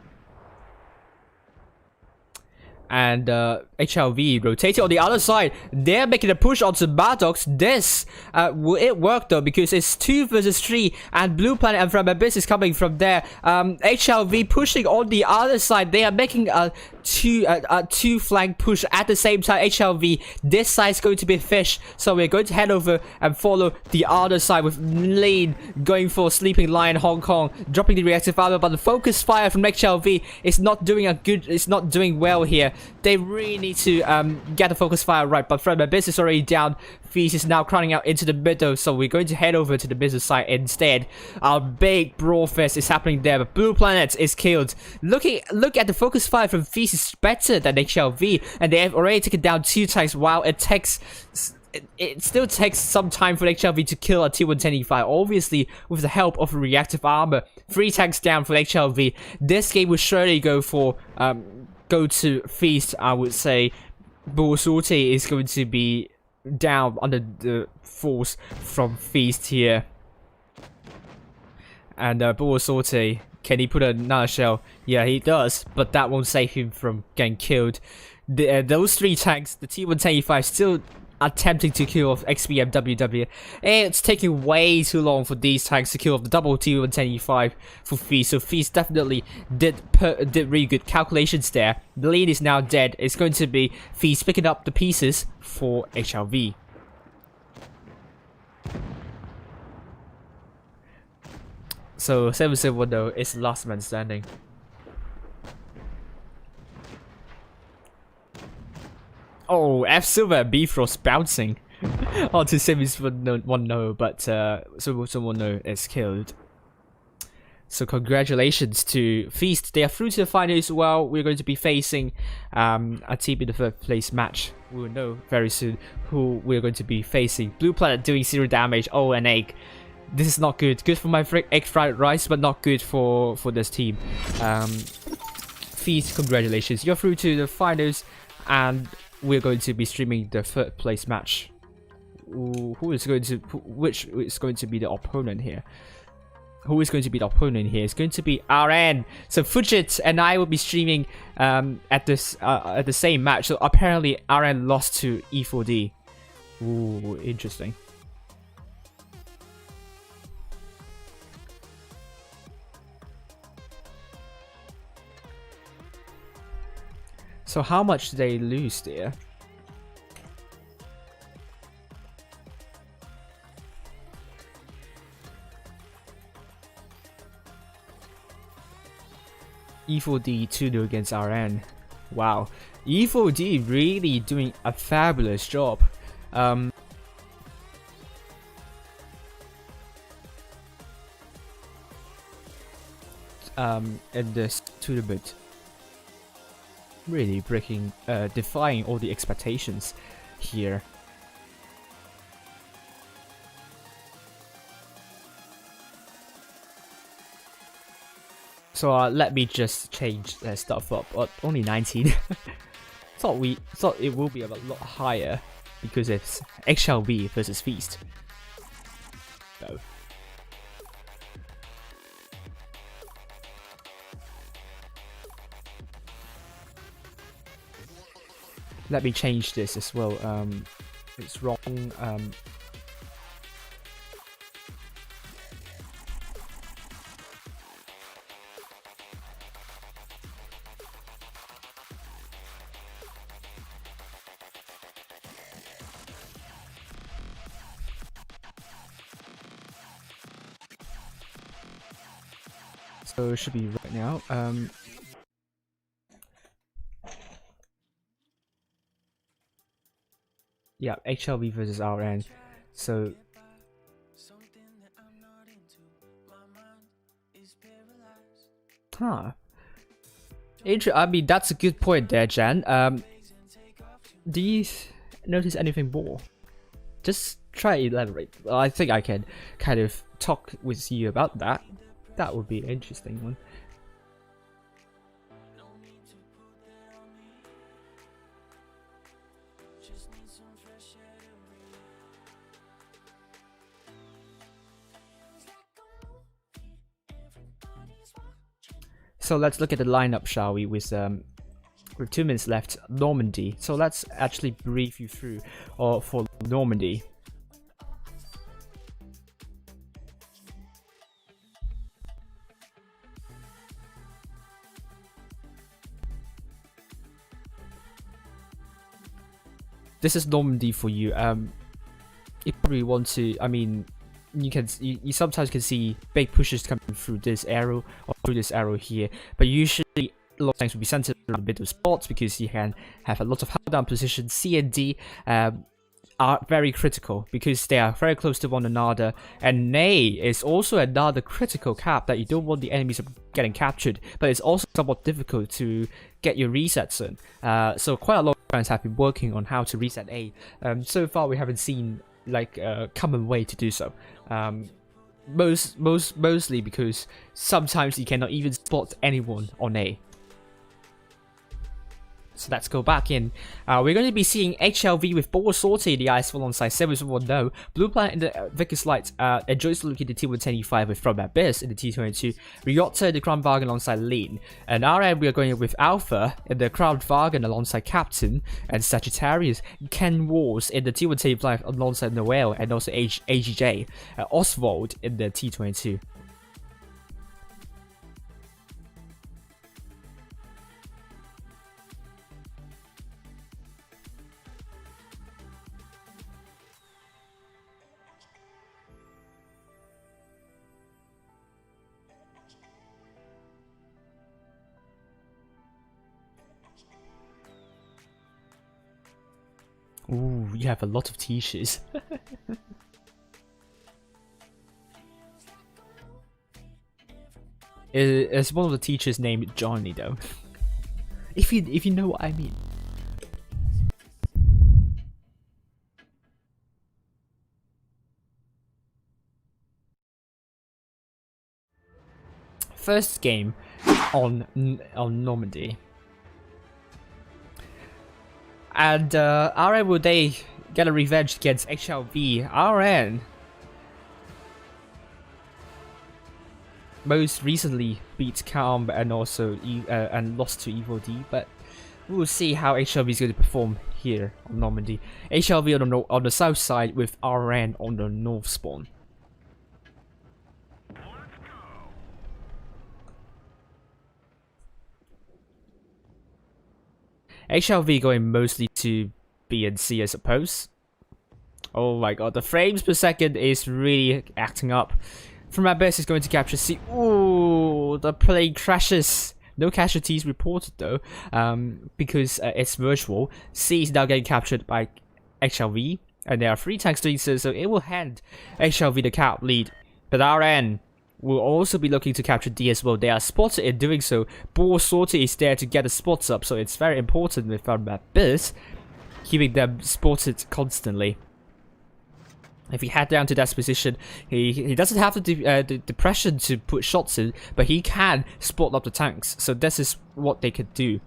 And HLV rotating on the other side. They're making a push onto Maddox. This will it work though, because it's 2 versus 3 and Blue Planet and From Abyss is coming from there. HLV pushing on the other side. They are making a two flank push at the same time. HLV, this side is going to be fish, so we're going to head over and follow the other side with Lean going for Sleeping Lion Hong Kong, dropping the reactive armor, but the focus fire from HLV is not doing well here. They really need to get the focus fire right, but From Abyss is already down. Feast is now crowding out into the middle, so we're going to head over to the business side instead. Our big brawl fest is happening there, but Blue Planet is killed. Look at the focus fire from Feast is better than HLV, and they have already taken down 2 tanks. While it still takes some time for HLV to kill a T125, obviously with the help of reactive armor. 3 tanks down for HLV. This game will surely go to Feast, I would say. Bullsorty is going to be down under the force from Feast here. And Bullsorty, can he put another shell? Yeah, he does, but that won't save him from getting killed. Those 3 tanks, the T125 still attempting to kill off XBMWW. It's taking way too long for these tanks to kill off the double T125 for Feast. So Feast definitely did really good calculations there. The lead is now dead. It's going to be Feast picking up the pieces for HLV. So 7710 is the last man standing. Oh, F Silver and Bfrost bouncing onto Simmons 1-0, but someone is killed. So congratulations to Feast. They are through to the finals. Well, we're going to be facing a team in the 3rd place match. We will know very soon who we're going to be facing. Blue Planet doing 0 damage. Oh, an egg. This is not good. Good for my egg fried rice, but not good for this team. Feast, congratulations. You're through to the finals, and we're going to be streaming the 3rd place match. Which is going to be the opponent here? Who is going to be the opponent here? It's going to be RN. So Fujit and I will be streaming at the same match. So apparently RN lost to E4D. Ooh, interesting. So how much did they lose there? E4D 2-0 against RN. Wow. E4D really doing a fabulous job. In this tournament. really breaking, defying all the expectations here. So let me just change stuff up. Only 19. thought it will be a lot higher because it's HLV versus Feast. So. Let me change this as well. It's wrong. So it should be right now. Yeah, HLV versus RN. So I mean, that's a good point there, Jan. Do you notice anything more? Just try to elaborate. Well, I think I can kind of talk with you about that. That would be an interesting one. So let's look at the lineup, shall we? With 2 minutes left, Normandy. So let's actually brief you through for Normandy. This is Normandy for you. You probably want to. I mean, you sometimes can see big pushes coming through this arrow or through this arrow here, but usually a lot of things will be centered around the middle spots because you can have a lot of hold down positions. C and D are very critical because they are very close to one another, and A is also another critical cap that you don't want the enemies getting captured, but it's also somewhat difficult to get your resets in. So quite a lot of friends have been working on how to reset A. So far we haven't seen like a common way to do so. Mostly because sometimes you cannot even spot anyone on A. So let's go back in. We're going to be seeing HLV with Boar Sortie in the ice alongside 710. Blue Planet in the Vickers Light enjoys looking at the T110E5 with From Abyss in the T22. Ryota in the Crown Wagon alongside Lean. And RN we are going with Alpha in the Crown Wagon alongside Captain and Sagittarius. Ken Wars in the T110E5 alongside Noel and also AGJ. Oswald in the T22. Ooh, you have a lot of t-shirts. Is one of the teachers named Johnny though? if you know what I mean. First game on Normandy. And RN, will they get a revenge against HLV? RN most recently beat Calm and also and lost to Evil D, but we'll see how HLV is going to perform here on Normandy. HLV on the south side with RN on the north spawn. HLV going mostly to B and C, I suppose. Oh my god, the frames per second is really acting up. From Abyss is going to capture C. Ooh, the plane crashes. No casualties reported though, because it's virtual. C is now getting captured by HLV, and there are 3 tanks doing so, so it will hand HLV the cap lead. But RN will also be looking to capture D as well. They are spotted in doing so. Ball Sortie is there to get the spots up, so it's very important with Abyss, keeping them spotted constantly. If he head down to that position, he doesn't have the depression to put shots in, but he can spot up the tanks. So this is what they could do.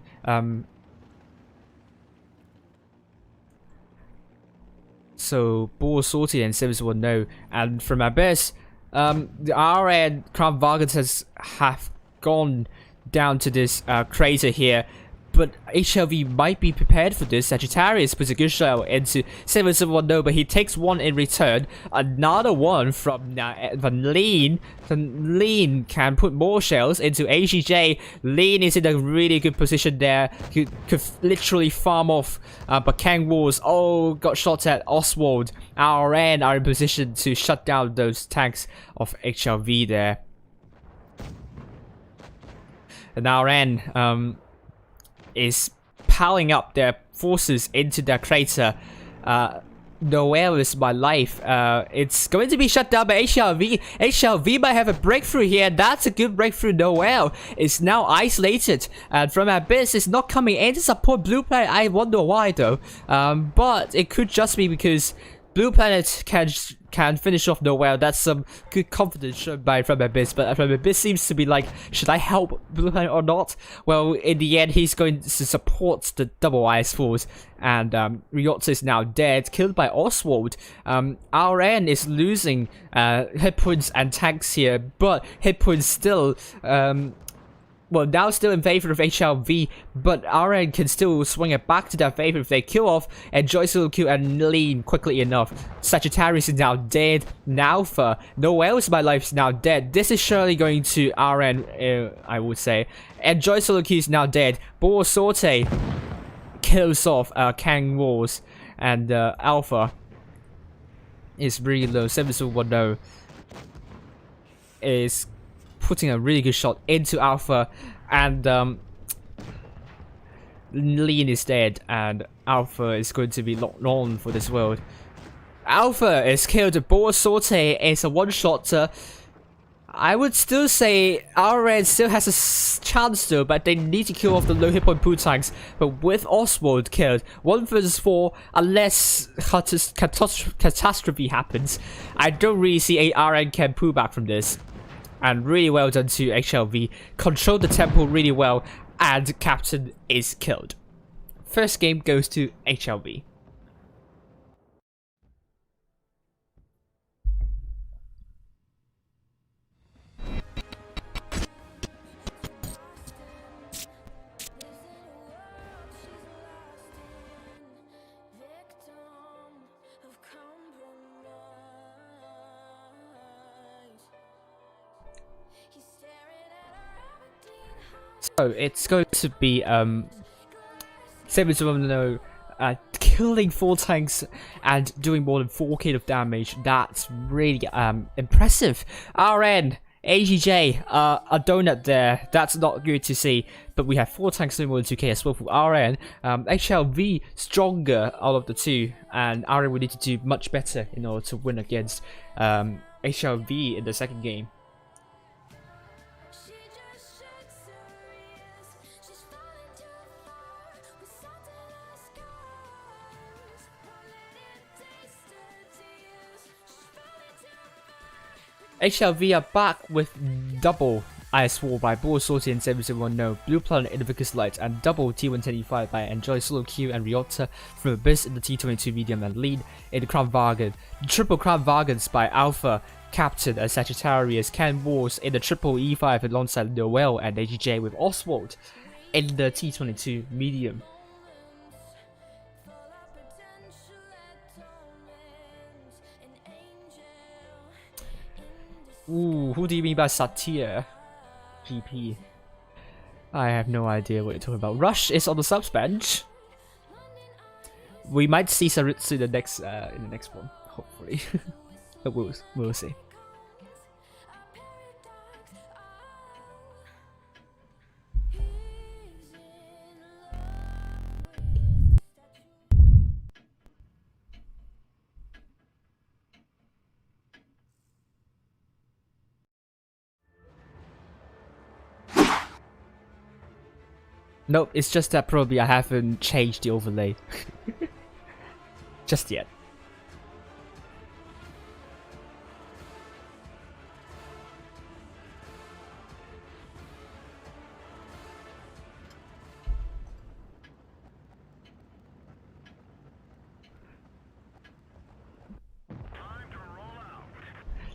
So Ball Sortie and Sims will know. And from Abyss, the RN Crown Vargas have gone down to this crater here. But HLV might be prepared for this. Sagittarius puts a good shell into 771, but he takes one in return. Another one from Lean. Lean can put more shells into AGJ. Lean is in a really good position there. He could literally farm off. But Kang Wars, got shot at. Oswald, RN are in position to shut down those tanks of HLV there. And RN, is piling up their forces into their crater. Noel is my life. It's going to be shut down by HLV. HLV might have a breakthrough here. That's a good breakthrough. Noel is now isolated. And from Abyss is not coming in to support Blue Planet. I wonder why though. But it could just be because Blue Planet can finish off Noel. That's some good confidence shown by From Abyss. But From Abyss seems to be like, should I help Blue Planet or not? Well, in the end, he's going to support the double ice force. And Ryotsu is now dead, killed by Oswald. RN is losing hit points and tanks here, but hit points still well, now still in favor of HLV, but RN can still swing it back to their favor if they kill off Enjoy Solo Q and Lean quickly enough. Sagittarius is now dead. Nalpha, Noel's My Life is now dead. This is surely going to RN, I would say. Enjoy Solo Q is now dead. Ball Sortie kills off Kang Wars, and Alpha is really low. 710 is putting a really good shot into Alpha, and Lean is dead, and Alpha is going to be locked on for this world. Alpha is killed. Ball Sortie is a one-shotter. I would still say RN still has a chance though, but they need to kill off the low hit point pool tanks. But with Oswald killed, 1 versus 4, unless catastrophe happens, I don't really see RN can pull back from this. And really well done to HLV. Control the temple really well, and Captain is killed. First game goes to HLV. So it's going to be 7-0 killing 4 tanks and doing more than 4k of damage. That's really impressive. RN, AGJ, a donut there. That's not good to see. But we have 4 tanks doing more than 2k as well for RN. HLV stronger out of the two, and RN will need to do much better in order to win against HLV in the second game. HLV are back with double Ice Wall by Ball Sortie and 7-0, Blue Planet Invictus Light, and double T125 by Enjoy Solo Q and Ryota from Abyss in the T22 medium and lead in the Crown Vargan. Triple Crown Vargans by Alpha, Captain and Sagittarius, Ken Wars in the triple E5 alongside Noel and AGJ with Oswald in the T22 medium. Ooh, who do you mean by Satir? GP. I have no idea what you're talking about. Rush is on the subs bench. We might see Saritsu in the next one, hopefully. But we'll see. Nope, it's just that probably I haven't changed the overlay. Just yet.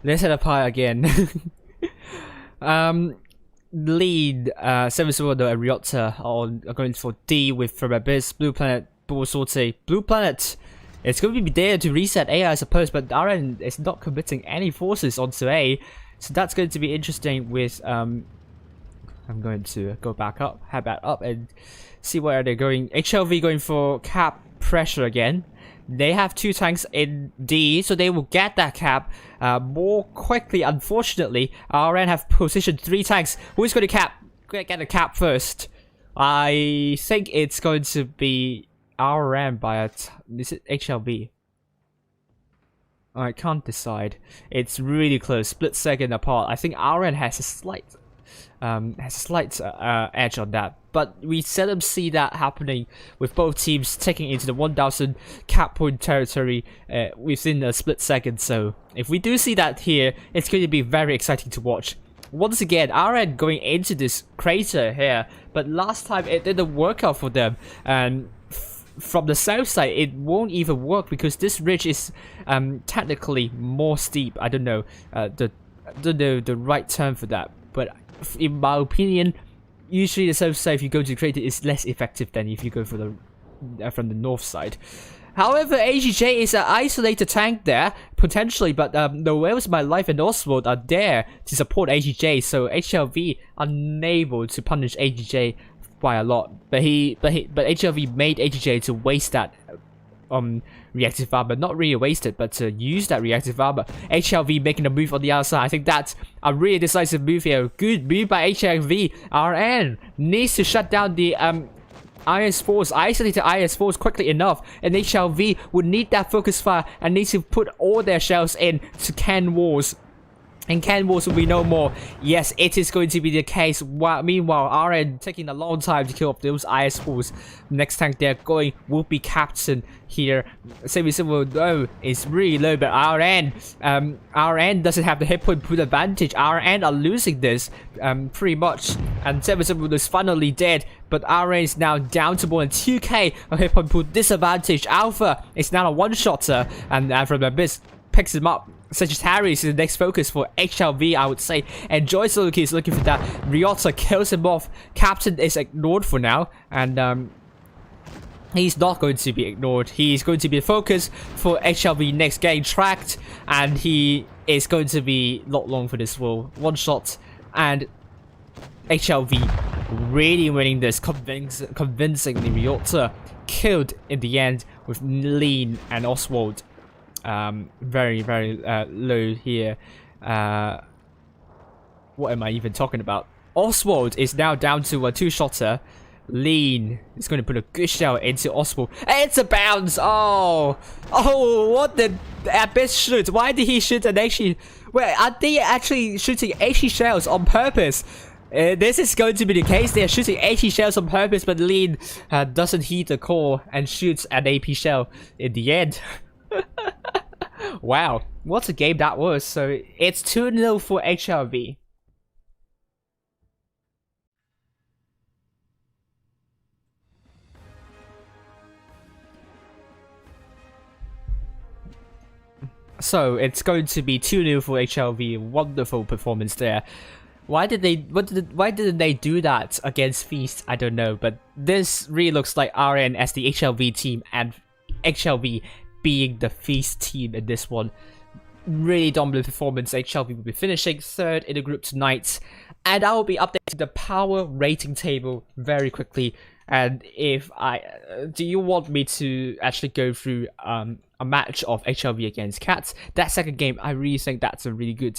Let's set up high again. Lead, 7-0 and Ryota are going for D with from Abyss, Blue Planet, Bull Sorte. Blue Planet, it's going to be there to reset A, I suppose, but RN is not committing any forces onto A, so that's going to be interesting with, I'm going to go back up, head back up and see where they're going. HLV going for cap pressure again. They have 2 tanks in D, so they will get that cap more quickly. Unfortunately, RN have positioned 3 tanks. Who's going to get the cap first? I think it's going to be RN by is it HLV? I can't decide. It's really close, split second apart. I think RN has a slight edge on that, but we seldom see that happening with both teams taking into the 1000 cap point territory within a split second. So if we do see that here, it's going to be very exciting to watch. Once again, RN going into this crater here, but last time it didn't work out for them, and from the south side it won't even work because this ridge is technically more steep. I don't know the right term for that, but in my opinion, usually the south side, if you go to the crater, is less effective than if you go for the from the north side. However, AGJ is an isolated tank there, potentially, but the Wales My Life and Oswald are there to support AGJ, so HLV unable to punish AGJ by a lot. But HLV made AGJ to waste that reactive armor, not really wasted, but to use that reactive armor. HLV making a move on the outside. I think that's a really decisive move here. Good move by HLV. RN needs to shut down the IS force, isolated IS force quickly enough, and HLV would need that focus fire and need to put all their shells in to can walls. And can walls will be no more. Yes, it is going to be the case. Meanwhile, RN taking a long time to kill off those IS force. Next tank they're going will be Captain here. Semi-Civil though is really low, but RN doesn't have the hit point put advantage. RN are losing this pretty much, and Semi-Civil is finally dead. But RN is now down to more than 2k of hit point put disadvantage. Alpha is now a one-shotter, and from Abyss picks him up. Sagittarius is the next focus for HLV, I would say. And Joyce Loki is looking for that. Ryota kills him off. Captain is ignored for now. And he's not going to be ignored. He's going to be a focus for HLV next, getting tracked. And he is going to be not long for this role. One shot. And HLV really winning this convincingly. Ryota killed in the end with Lean and Oswald. Very low here. What am I even talking about? Oswald is now down to a 2-shotter. Lean is going to put a good shell into Oswald. It's a bounce. Oh, what did Abyss shoot? Why did he shoot an actually? Wait, are they actually shooting 80 shells on purpose? This is going to be the case. They are shooting 80 shells on purpose, but Lean doesn't heed the call and shoots an AP shell in the end. Wow, what a game that was. So it's 2-0 for HLV. So it's going to be 2-0 for HLV. Wonderful performance there. Why didn't they do that against Feast? I don't know, but this really looks like RN as the HLV team and HLV being the Feast team in this one. Really dominant performance. HLV will be finishing 3rd in the group tonight, and I will be updating the power rating table very quickly. And if do you want me to actually go through a match of HLV against Cats? That second game, I really think that's a really good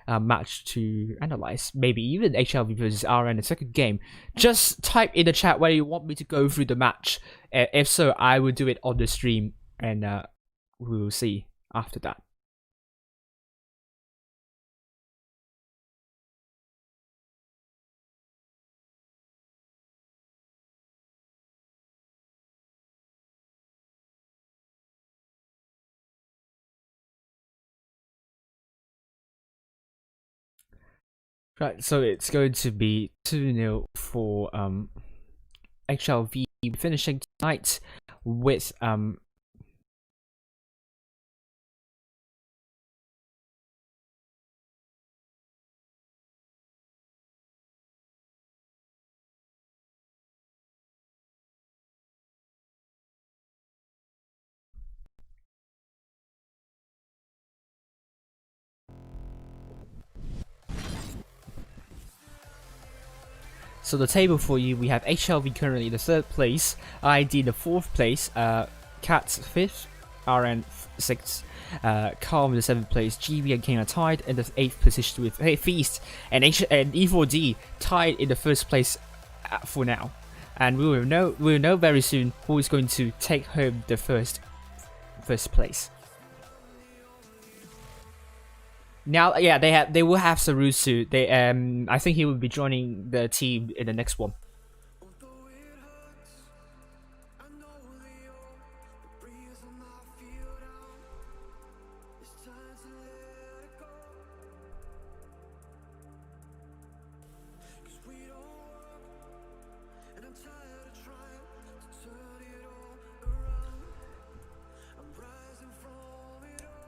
match to analyze. Maybe even HLV versus RN, the second game. Just type in the chat whether you want me to go through the match. If so, I will do it on the stream, and we will see after that. Right, so it's going to be 2-0 for HLV, finishing tonight with so the table for you, we have HLV currently in the 3rd place, ID in the 4th place, Cats 5th, RN 6th, Calm in the 7th place, GB and King are tied in the 8th position with Feast, and E4D tied in the 1st place for now. And we will know very soon who is going to take home the first place. Now, yeah, they will have Sarusu. I think he will be joining the team in the next one.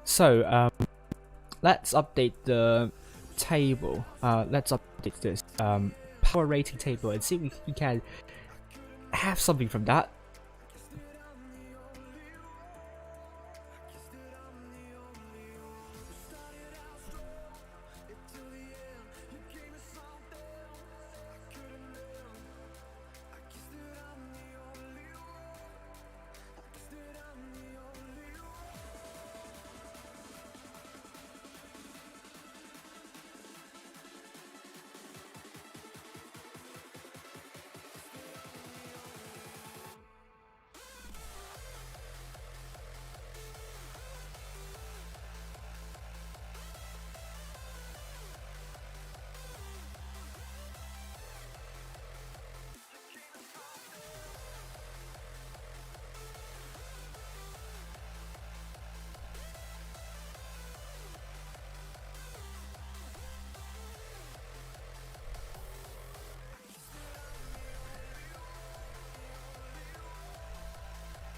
So, let's update the table. Let's update this power rating table and see if we can have something from that.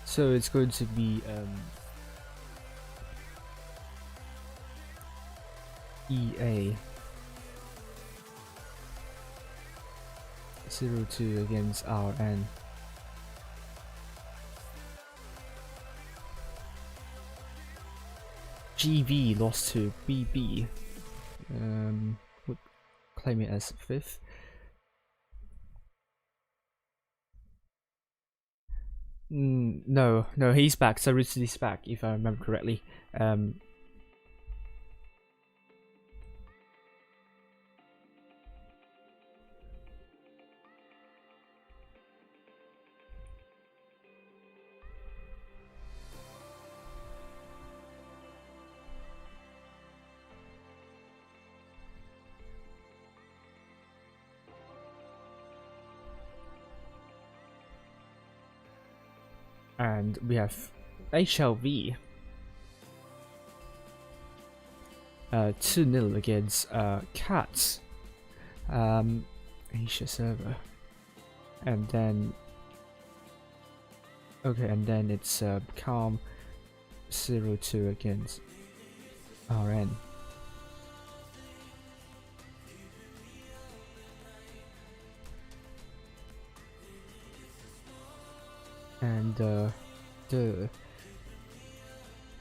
So it's going to be EA 0-2 against RN. GB lost to BB. Would claim it as 5th. No, he's back. So is back, if I remember correctly. And we have HLV 2-0 against Cats Asia server, and then it's Calm 0-2 against RN. And the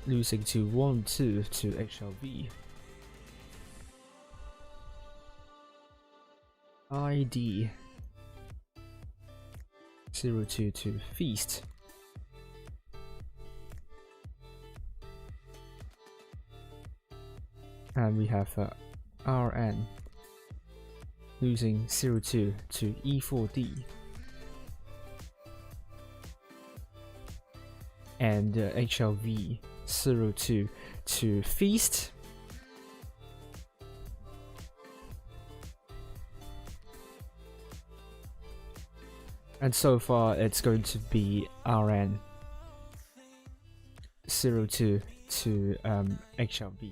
losing to 1-2 to HLV. ID 0-2 to Feast. And we have RN losing 0-2 to E4D. And HLV 0-2 to Feast. And so far it's going to be RN 0-2 to HLV.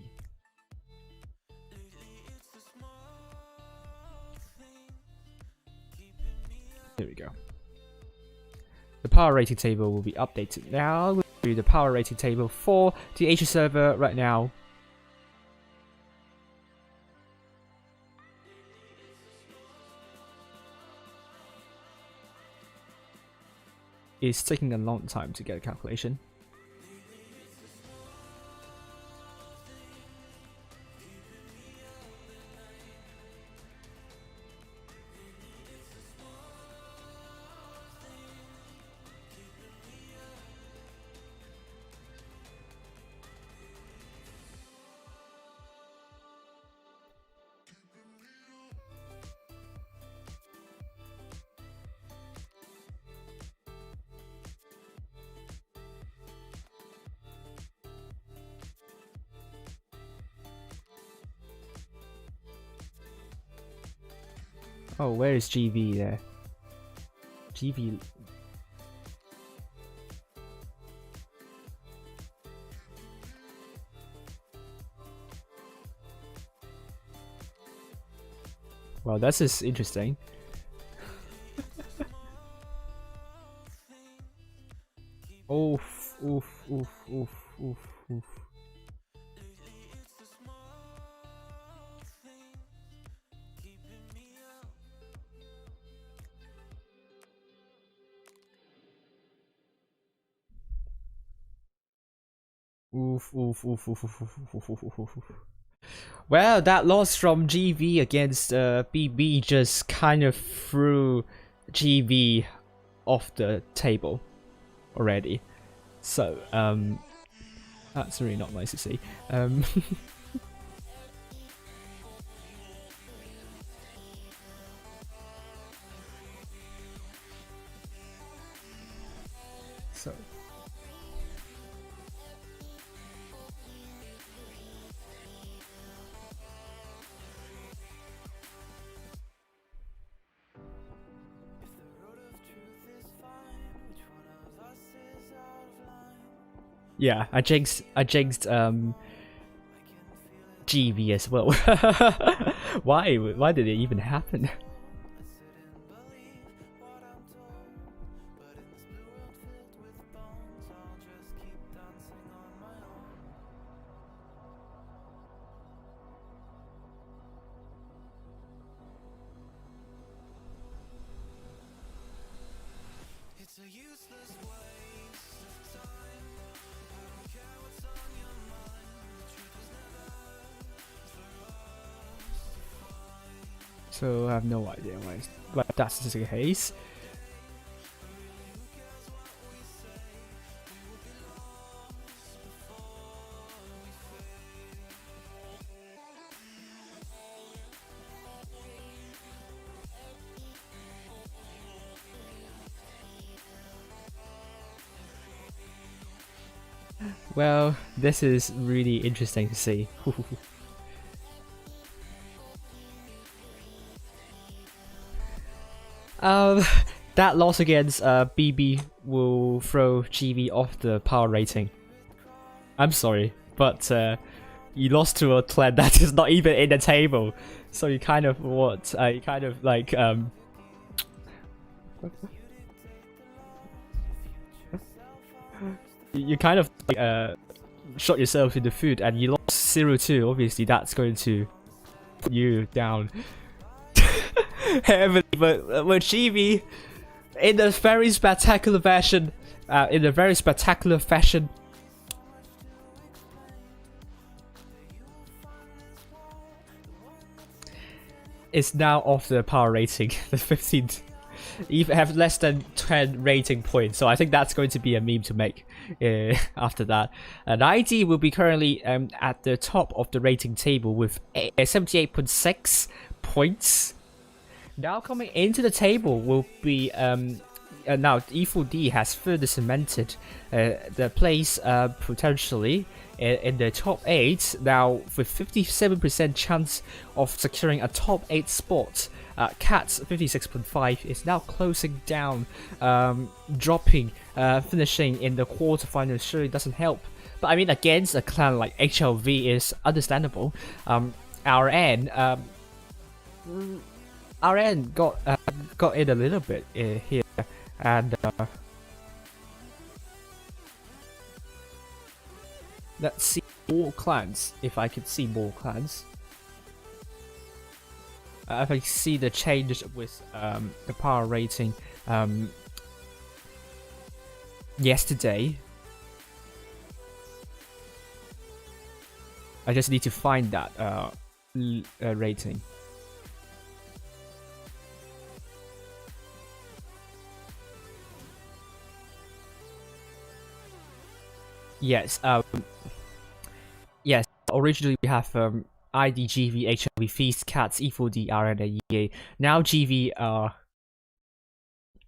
Here we go. The power rating table will be updated now. We'll do the power rating table for the Asia server right now. It's taking a long time to get a calculation. Oh, where is GV there? GV. Well, this is interesting. Oof, oof, oof, oof, oof, oof. Oof, oof, oof, oof, oof, oof, oof, oof, oof, oof. Well, that loss from GV against BB just kind of threw GV off the table already. So, that's really not nice to see. So. Yeah, I jinxed GV as well. Why did it even happen? So I have no idea why that's the case. Well, this is really interesting to see. That loss against BB will throw GV off the power rating. I'm sorry, but you lost to a clan that is not even in the table, so you kind of you kind of shot yourself in the foot, and you lost 0-2. Obviously, that's going to put you down heavily. But GV, in a very spectacular fashion, is now off the power rating, the 15th. Even have less than 10 rating points, so I think that's going to be a meme to make after that. And ID will be currently at the top of the rating table with 78.6 points. Now coming into the table will be now E4D has further cemented the place potentially in the top 8 now with 57% chance of securing a top 8 spot. Cat's 56.5 is now closing down, dropping, finishing in the quarterfinals. Surely doesn't help, but I mean against a clan like HLV is understandable. RN got got in a little bit here, and let's see more clans. If I can see more clans, if I see the change with the power rating yesterday. I just need to find that rating. Yes, yes. Originally we have IDGV, HLV, Feast, Cats, E4D, RN, and EA. Now GV are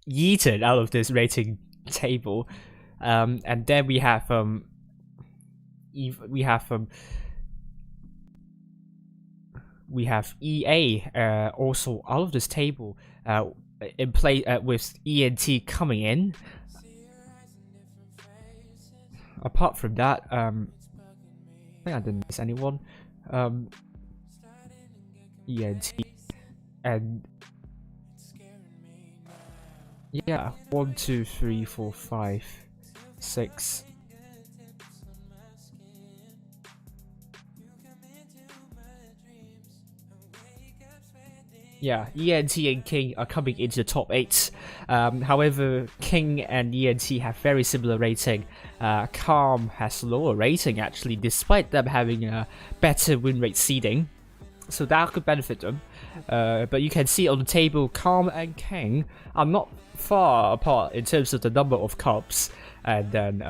yeeted out of this rating table, and then we have EA also out of this table in play with ENT coming in. Apart from that, I think I didn't miss anyone. ENT and yeah, 1, 2, 3, 4, 5, 6. Yeah, ENT and King are coming into the top 8. However, King and ENT have very similar rating. Calm has lower rating actually, despite them having a better win rate seeding. So that could benefit them. But you can see on the table, Calm and King are not far apart in terms of the number of cups. And then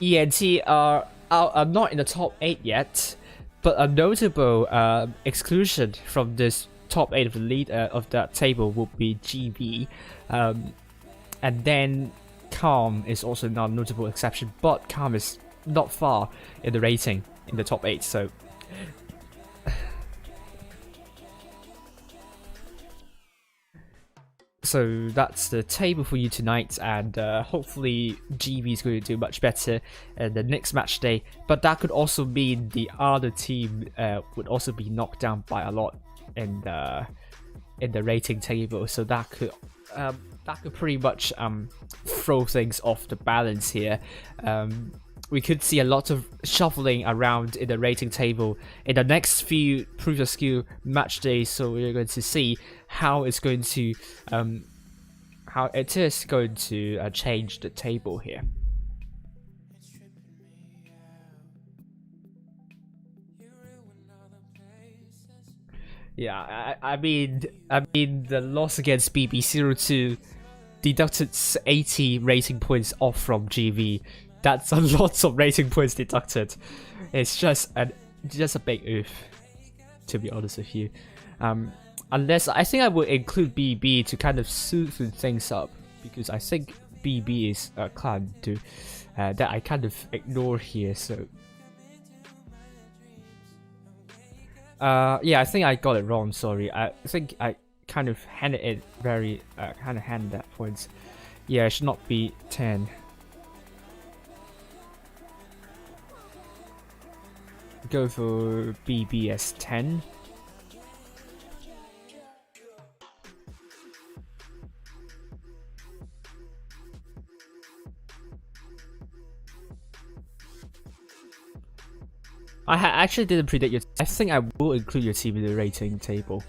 ENT are not in the top 8 yet. But a notable exclusion from this top 8 of the lead of that table would be GB, and then Calm is also not a notable exception, but Calm is not far in the rating in the top 8. So that's the table for you tonight, and hopefully GB is going to do much better in the next match day. But that could also mean the other team would also be knocked down by a lot in the rating table, so that could pretty much throw things off the balance here. We could see a lot of shuffling around in the rating table in the next few Proof of Skill match days, so we're going to see how it's going to change the table here. Yeah, I mean the loss against BB02 deducted 80 rating points off from GV. That's a lot of rating points deducted. It's just a big oof, to be honest with you. Unless I think I would include BB to kind of smoothen things up, because I think BB is a clan too that I kind of ignore here. So yeah, I think I got it wrong. Sorry, I think I kind of handed it very handed that points. Yeah, it should not be 10. Go for BB as 10. I actually didn't predict your. I think I will include your team in the rating table.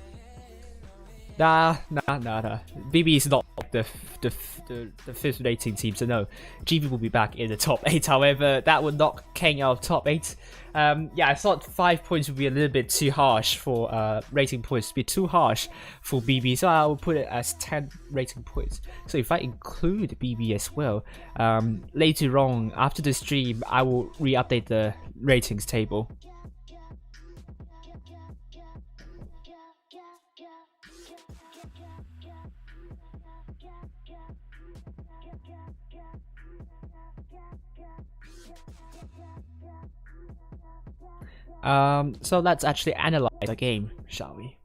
Nah. BB is not the 5th rating team, so no. GB will be back in the top 8. However, that would knock King out of top 8. Yeah, I thought 5 points would be a little bit too harsh for rating points. Be too harsh for BB, so I will put it as 10 rating points. So if I include BB as well, later on after the stream, I will re-update the ratings table. So let's actually analyze the game, shall we?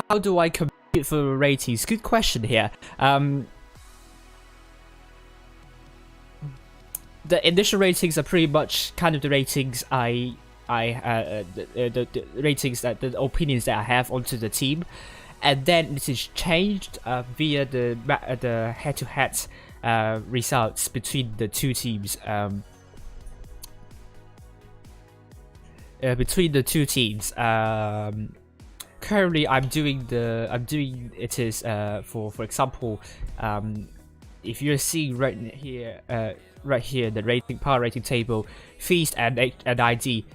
How do I compare for ratings, good question here. The initial ratings are pretty much kind of the ratings the ratings that the opinions that I have onto the team, and then it is changed via the head-to-head results between the two teams. Currently, I'm doing it is for example, if you're seeing right here the power rating table, Feast and ID,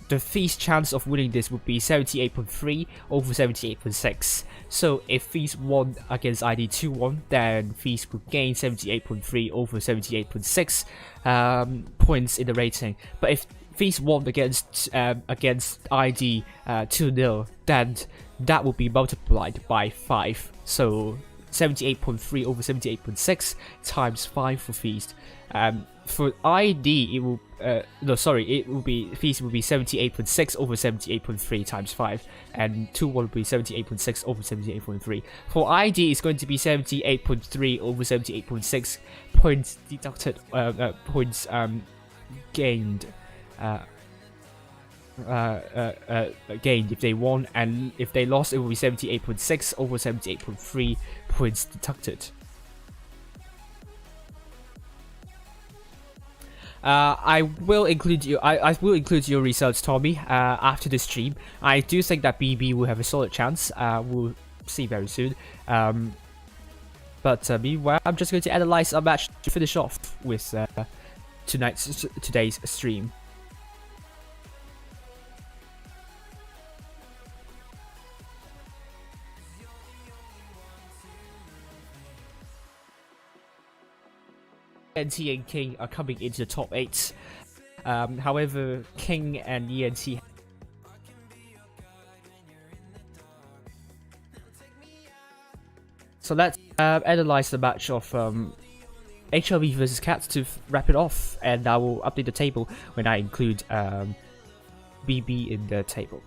the Feast chance of winning this would be 78.3 over 78.6. So if Feast won against ID 2-1, then Feast would gain 78.3 over 78.6 points in the rating. But if Feast won against ID 2-0, then that will be multiplied by 5. So 78.3 over 78.6 times 5 for Feast. For ID, it will Feast will be 78.6 over 78.3 times 5, and 2-1 will be 78.6 over 78.3. For ID, it's going to be 78.3 over 78.6 points deducted, points gained. Gained if they won, and if they lost, it will be 78.6 over 78.3 points deducted. I will include your results, Tommy, after the stream. I do think that BB will have a solid chance. We'll see very soon. But meanwhile, I'm just going to analyze a match to finish off with today's stream. ENT and King are coming into the top 8. However, King and ENT. So let's analyze the match of HLV versus Cats to wrap it off, and I will update the table when I include BB in the table.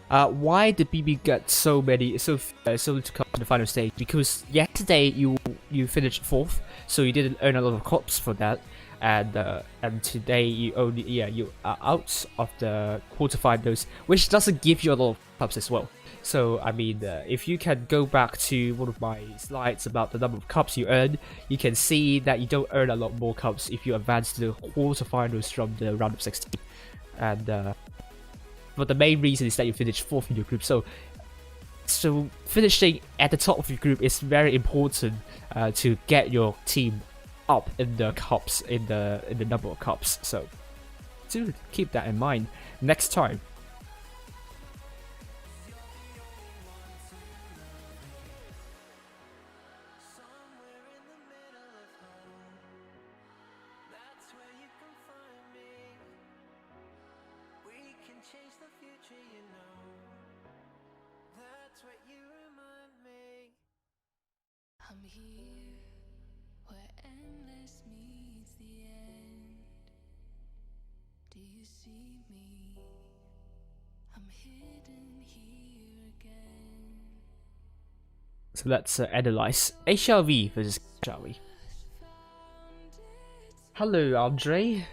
Why did BB get so to come to the final stage? Because yesterday you finished 4th, so you didn't earn a lot of cups for that, and today you are out of the quarterfinals, which doesn't give you a lot of cups as well. So I mean, if you can go back to one of my slides about the number of cups you earn, you can see that you don't earn a lot more cups if you advance to the quarterfinals from the round of 16, and. But the main reason is that you finished 4th in your group. So finishing at the top of your group is very important to get your team up in the cups, in the number of cups. So do keep that in mind next time. I'm here where endless meets the end. Do you see me? I'm hidden here again. So let's analyze HLV versus, shall we? Hello, Andre.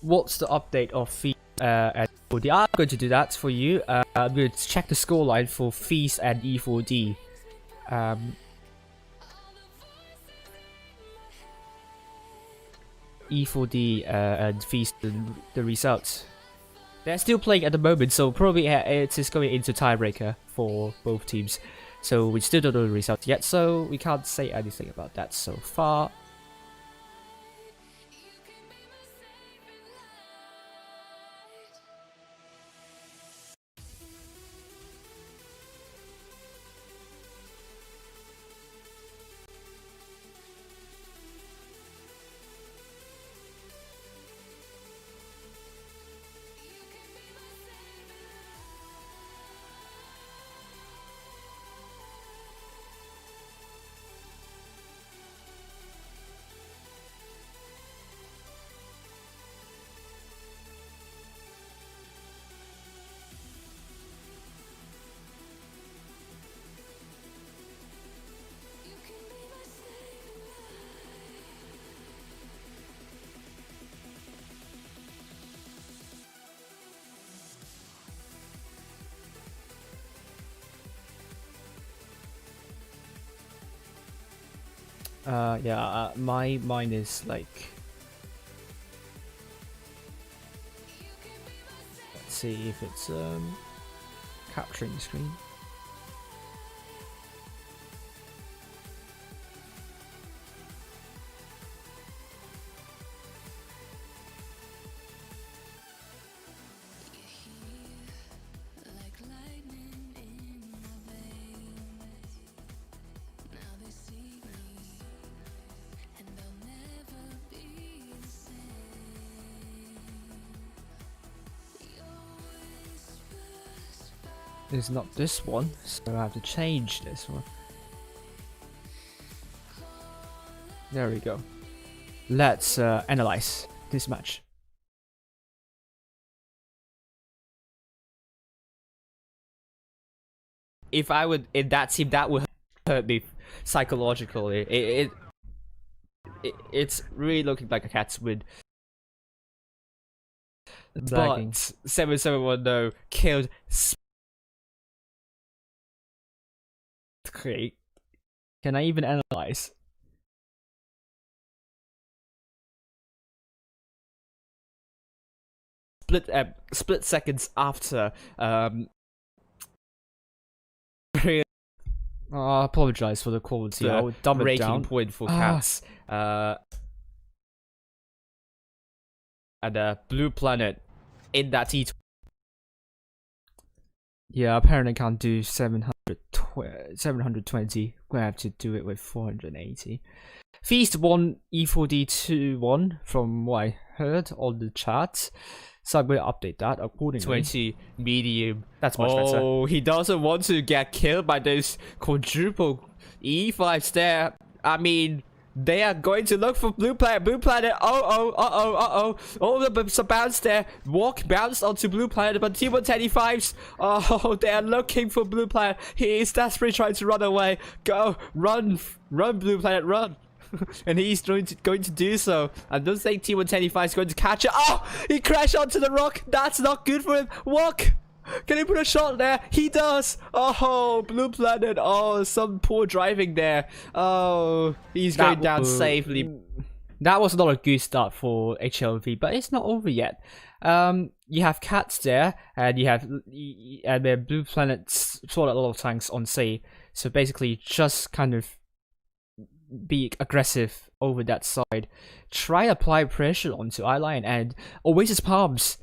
What's the update of Feast and E4D? I'm going to do that for you. I'm going to check the scoreline for Feast and E4D. E4D and Feast, the results. They're still playing at the moment, so probably it is going into tiebreaker for both teams. So we still don't know the results yet, so we can't say anything about that so far. Yeah, mine is like, let's see if it's capturing the screen. It's not this one, so I have to change this one. There we go. Let's analyze this match. If I would in that team, that would hurt me psychologically. It's really looking like a Cats win. But 771 killed. Okay. Can I even analyze? Split seconds after I apologize for the quality. I would dumb it down. Point for Cats. And Blue Planet in that T20. Yeah, apparently can't do 720. We have to do it with 480. Feast 1 E4D 2-1 from what I heard on the chat. So I'm going to update that accordingly. 20 medium. That's much better. Oh, he doesn't want to get killed by those quadruple E5s there. I mean, they are going to look for Blue Planet. Blue Planet. Oh, all the bounce there. Walk bounce onto Blue Planet, but T110E5s. Oh, they are looking for Blue Planet. He is desperately trying to run away. Go, run, Blue Planet, run. And he's going to do so. I don't think T110E5 is going to catch it. Oh, he crashed onto the rock. That's not good for him. Walk. Can he put a shot there? He does. Oh, Blue Planet. Oh, some poor driving there. Oh, he's going down safely. That was not a good start for HLV, but it's not over yet. You have Cats there, and you have Blue Planet sort a lot of tanks on C. So basically, just kind of be aggressive over that side. Try apply pressure onto Eyeline and Oasis Palms.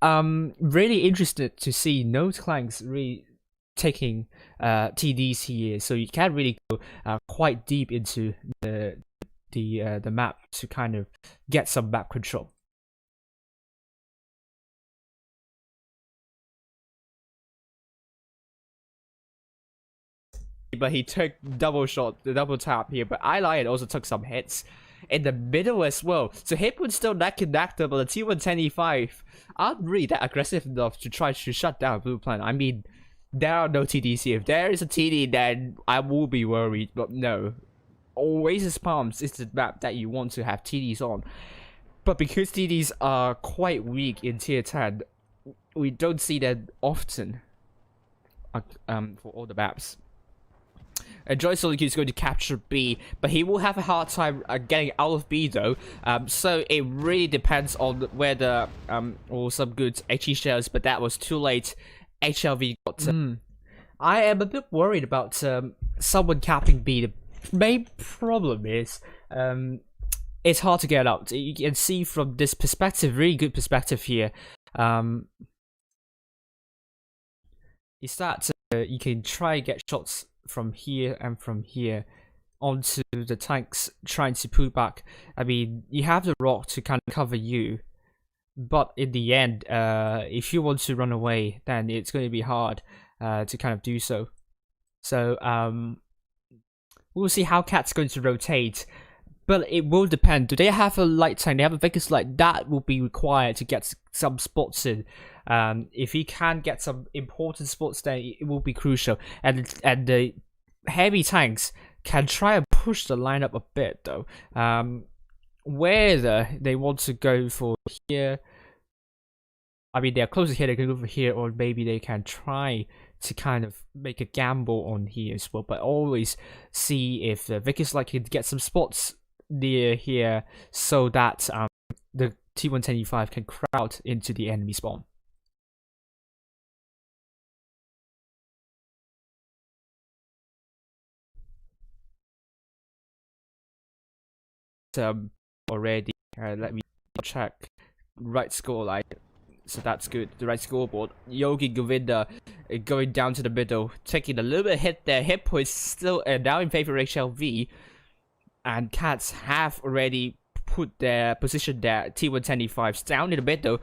Really interested to see no Clanks really taking TDs here, so you can't really go quite deep into the map to kind of get some map control. But he took double tap here, but Eyeline also took some hits in the middle as well. So Hip would still neck and neck them, but the T110E5 aren't really that aggressive enough to try to shut down Blue Planet. I mean, there are no TDs here. If there is a TD, then I will be worried, but no. Oasis Palms is the map that you want to have TDs on. But because TDs are quite weak in tier 10, we don't see that often for all the maps. Joy Solitude is going to capture B, but he will have a hard time getting out of B though. So it really depends on whether or some good HE shells, but that was too late. HLV got. I am a bit worried about someone capping B. The main problem is it's hard to get out. You can see from this perspective, really good perspective here. Is that you can try and get shots from here and from here onto the tanks trying to pull back. I mean, you have the rock to kind of cover you, but in the end, if you want to run away, then it's going to be hard to kind of do so. So we'll see how Cat's going to rotate, but it will depend. Do they have a light tank? They have a Vegas light that will be required to get some spots in. If he can get some important spots, then it will be crucial. And the heavy tanks can try and push the lineup a bit though. Whether they want to go for here, I mean they're close to here, they can go for here, or maybe they can try to kind of make a gamble on here as well, but always see if the Vic is likely to get some spots near here so that the T125 can crowd into the enemy spawn. Already, let me check right scoreline. So that's good. The right scoreboard. Yogi Govinda going down to the middle, taking a little bit of hit there. Hit points still now in favor of HLV, and Cats have already put their position there. T125s down in the middle.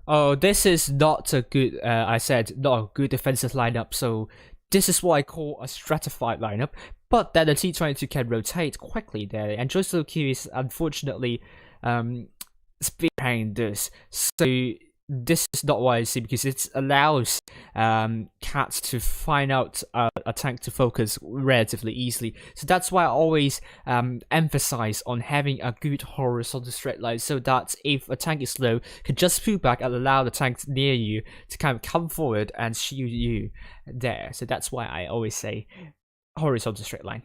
Oh, this is not a good. I said not a good defensive lineup. So this is what I call a stratified lineup. But then the T22 can rotate quickly there, and Joyce is unfortunately spearheading this. So this is not what I see, because it allows Cats to find out a tank to focus relatively easily. So that's why I always emphasize on having a good horizontal straight line, so that if a tank is low, can just pull back and allow the tank near you to kind of come forward and shield you there. So that's why I always say horizontal straight line.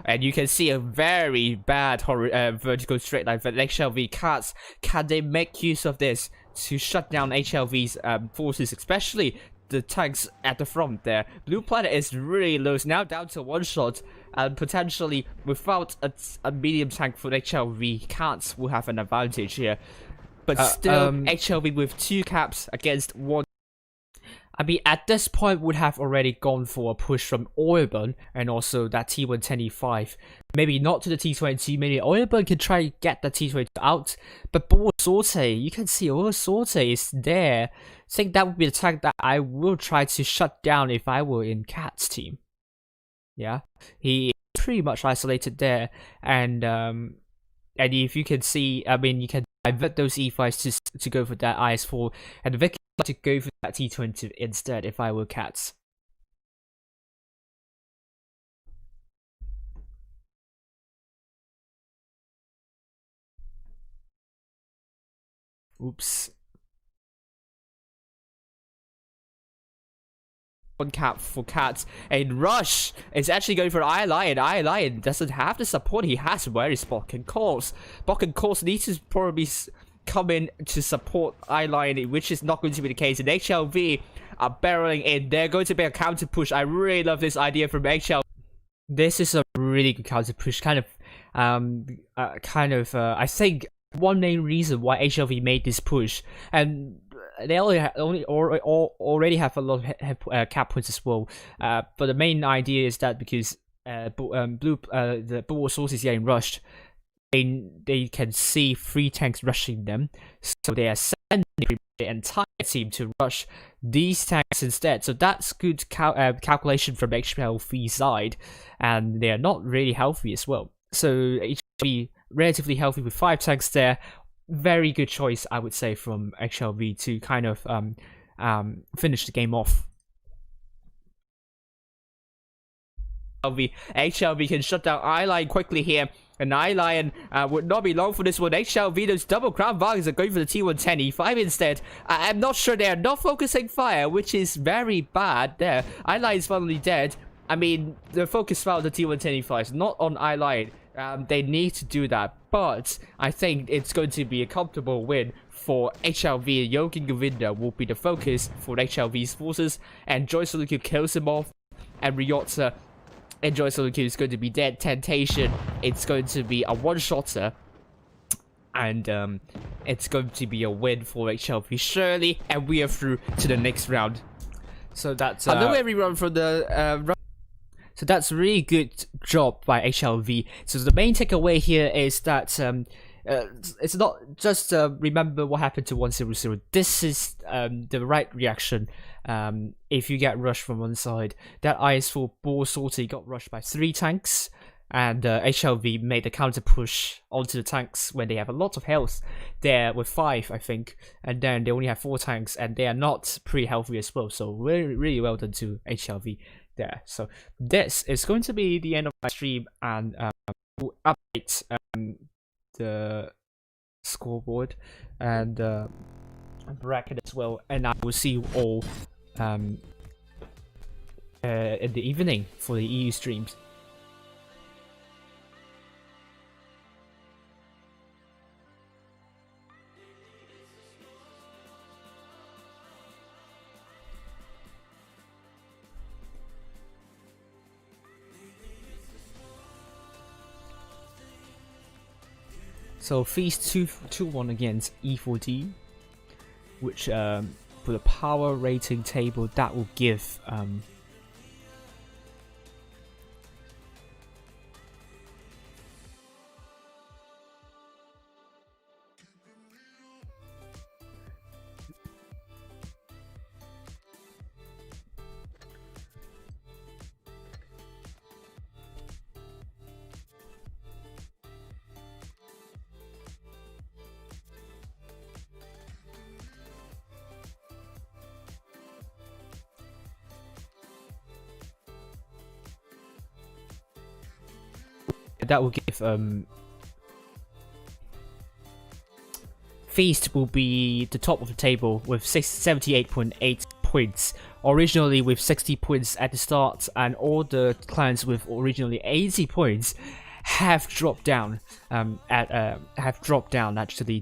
And you can see a very bad vertical straight line for HLV. Cats, can they make use of this to shut down HLV's forces, especially the tanks at the front there? Blue Planet is really low, it's now down to one shot, and potentially without a medium tank for HLV, Cats will have an advantage here. But still, HLV with 2 caps against 1. I mean, at this point, would have already gone for a push from Oilburn and also that T125. Maybe not to the T20, maybe Oilburn can try to get the T20 out. But Sorte, you can see Sorte is there. I think that would be the tank that I will try to shut down if I were in Cat's team. Yeah, he is pretty much isolated there. And if you can see, I mean, you can divert those E5s to go for that IS4. And Vic to go for that T20 instead if I were Cats. Oops. One cap for Cats, and Rush is actually going for Eye Lion. Eye Lion doesn't have the support he has. Where is Bok and Course? Bok and Course needs to probably come in to support Eye Lion, which is not going to be the case. And HLV are barreling in. They're going to be a counter push. I really love this idea from HLV. This is a really good counter push. I think one main reason why HLV made this push, and they already have a lot of cap points as well. But the main idea is that because the Blue Source is getting rushed, they can see 3 tanks rushing them, so they are sending the entire team to rush these tanks instead. So that's good calculation from HLV side, and they are not really healthy as well. So HLV relatively healthy with 5 tanks there. Very good choice, I would say, from HLV to kind of finish the game off. HLV can shut down Eyeline quickly here, and Eyelion would not be long for this one. HLV, those double crown Vargas are going for the T110 E5 instead. I'm not sure they are not focusing fire, which is very bad there. Eyeline is finally dead. I mean, the focus fire on the T110 E5 is not on Eyeline. They need to do that, but I think it's going to be a comfortable win for HLV. Yogi Govinda will be the focus for HLV's forces, and Joy Soluku kills him off, and Ryotza and Joy Soluku is going to be dead. Temptation, it's going to be a one-shotter, and it's going to be a win for HLV surely, and we are through to the next round. So that's hello everyone from the So that's a really good job by HLV. So the main takeaway here is that it's not just remember what happened to 100. This is the right reaction. If you get rushed from one side, that IS4 Ball Sortie got rushed by 3 tanks, and HLV made a counter push onto the tanks when they have a lot of health there with 5, I think, and then they only have 4 tanks, and they are not pretty healthy as well. So really, really well done to HLV there. So this is going to be the end of my stream, and we'll update the scoreboard and bracket as well, and I will see you all in the evening for the EU streams. So Feast 2-1 against E4D, which for the power rating table that will give that will give Feast will be the top of the table with 78.8 points, originally with 60 points at the start, and all the clans with originally 80 points have dropped down. Actually,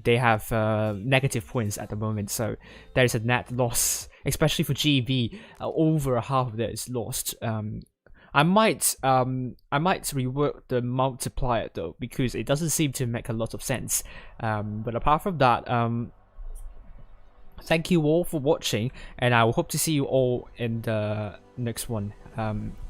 they have negative points at the moment, so there is a net loss, especially for GB. Over half of that is lost. I might rework the multiplier though, because it doesn't seem to make a lot of sense. But apart from that, thank you all for watching, and I will hope to see you all in the next one.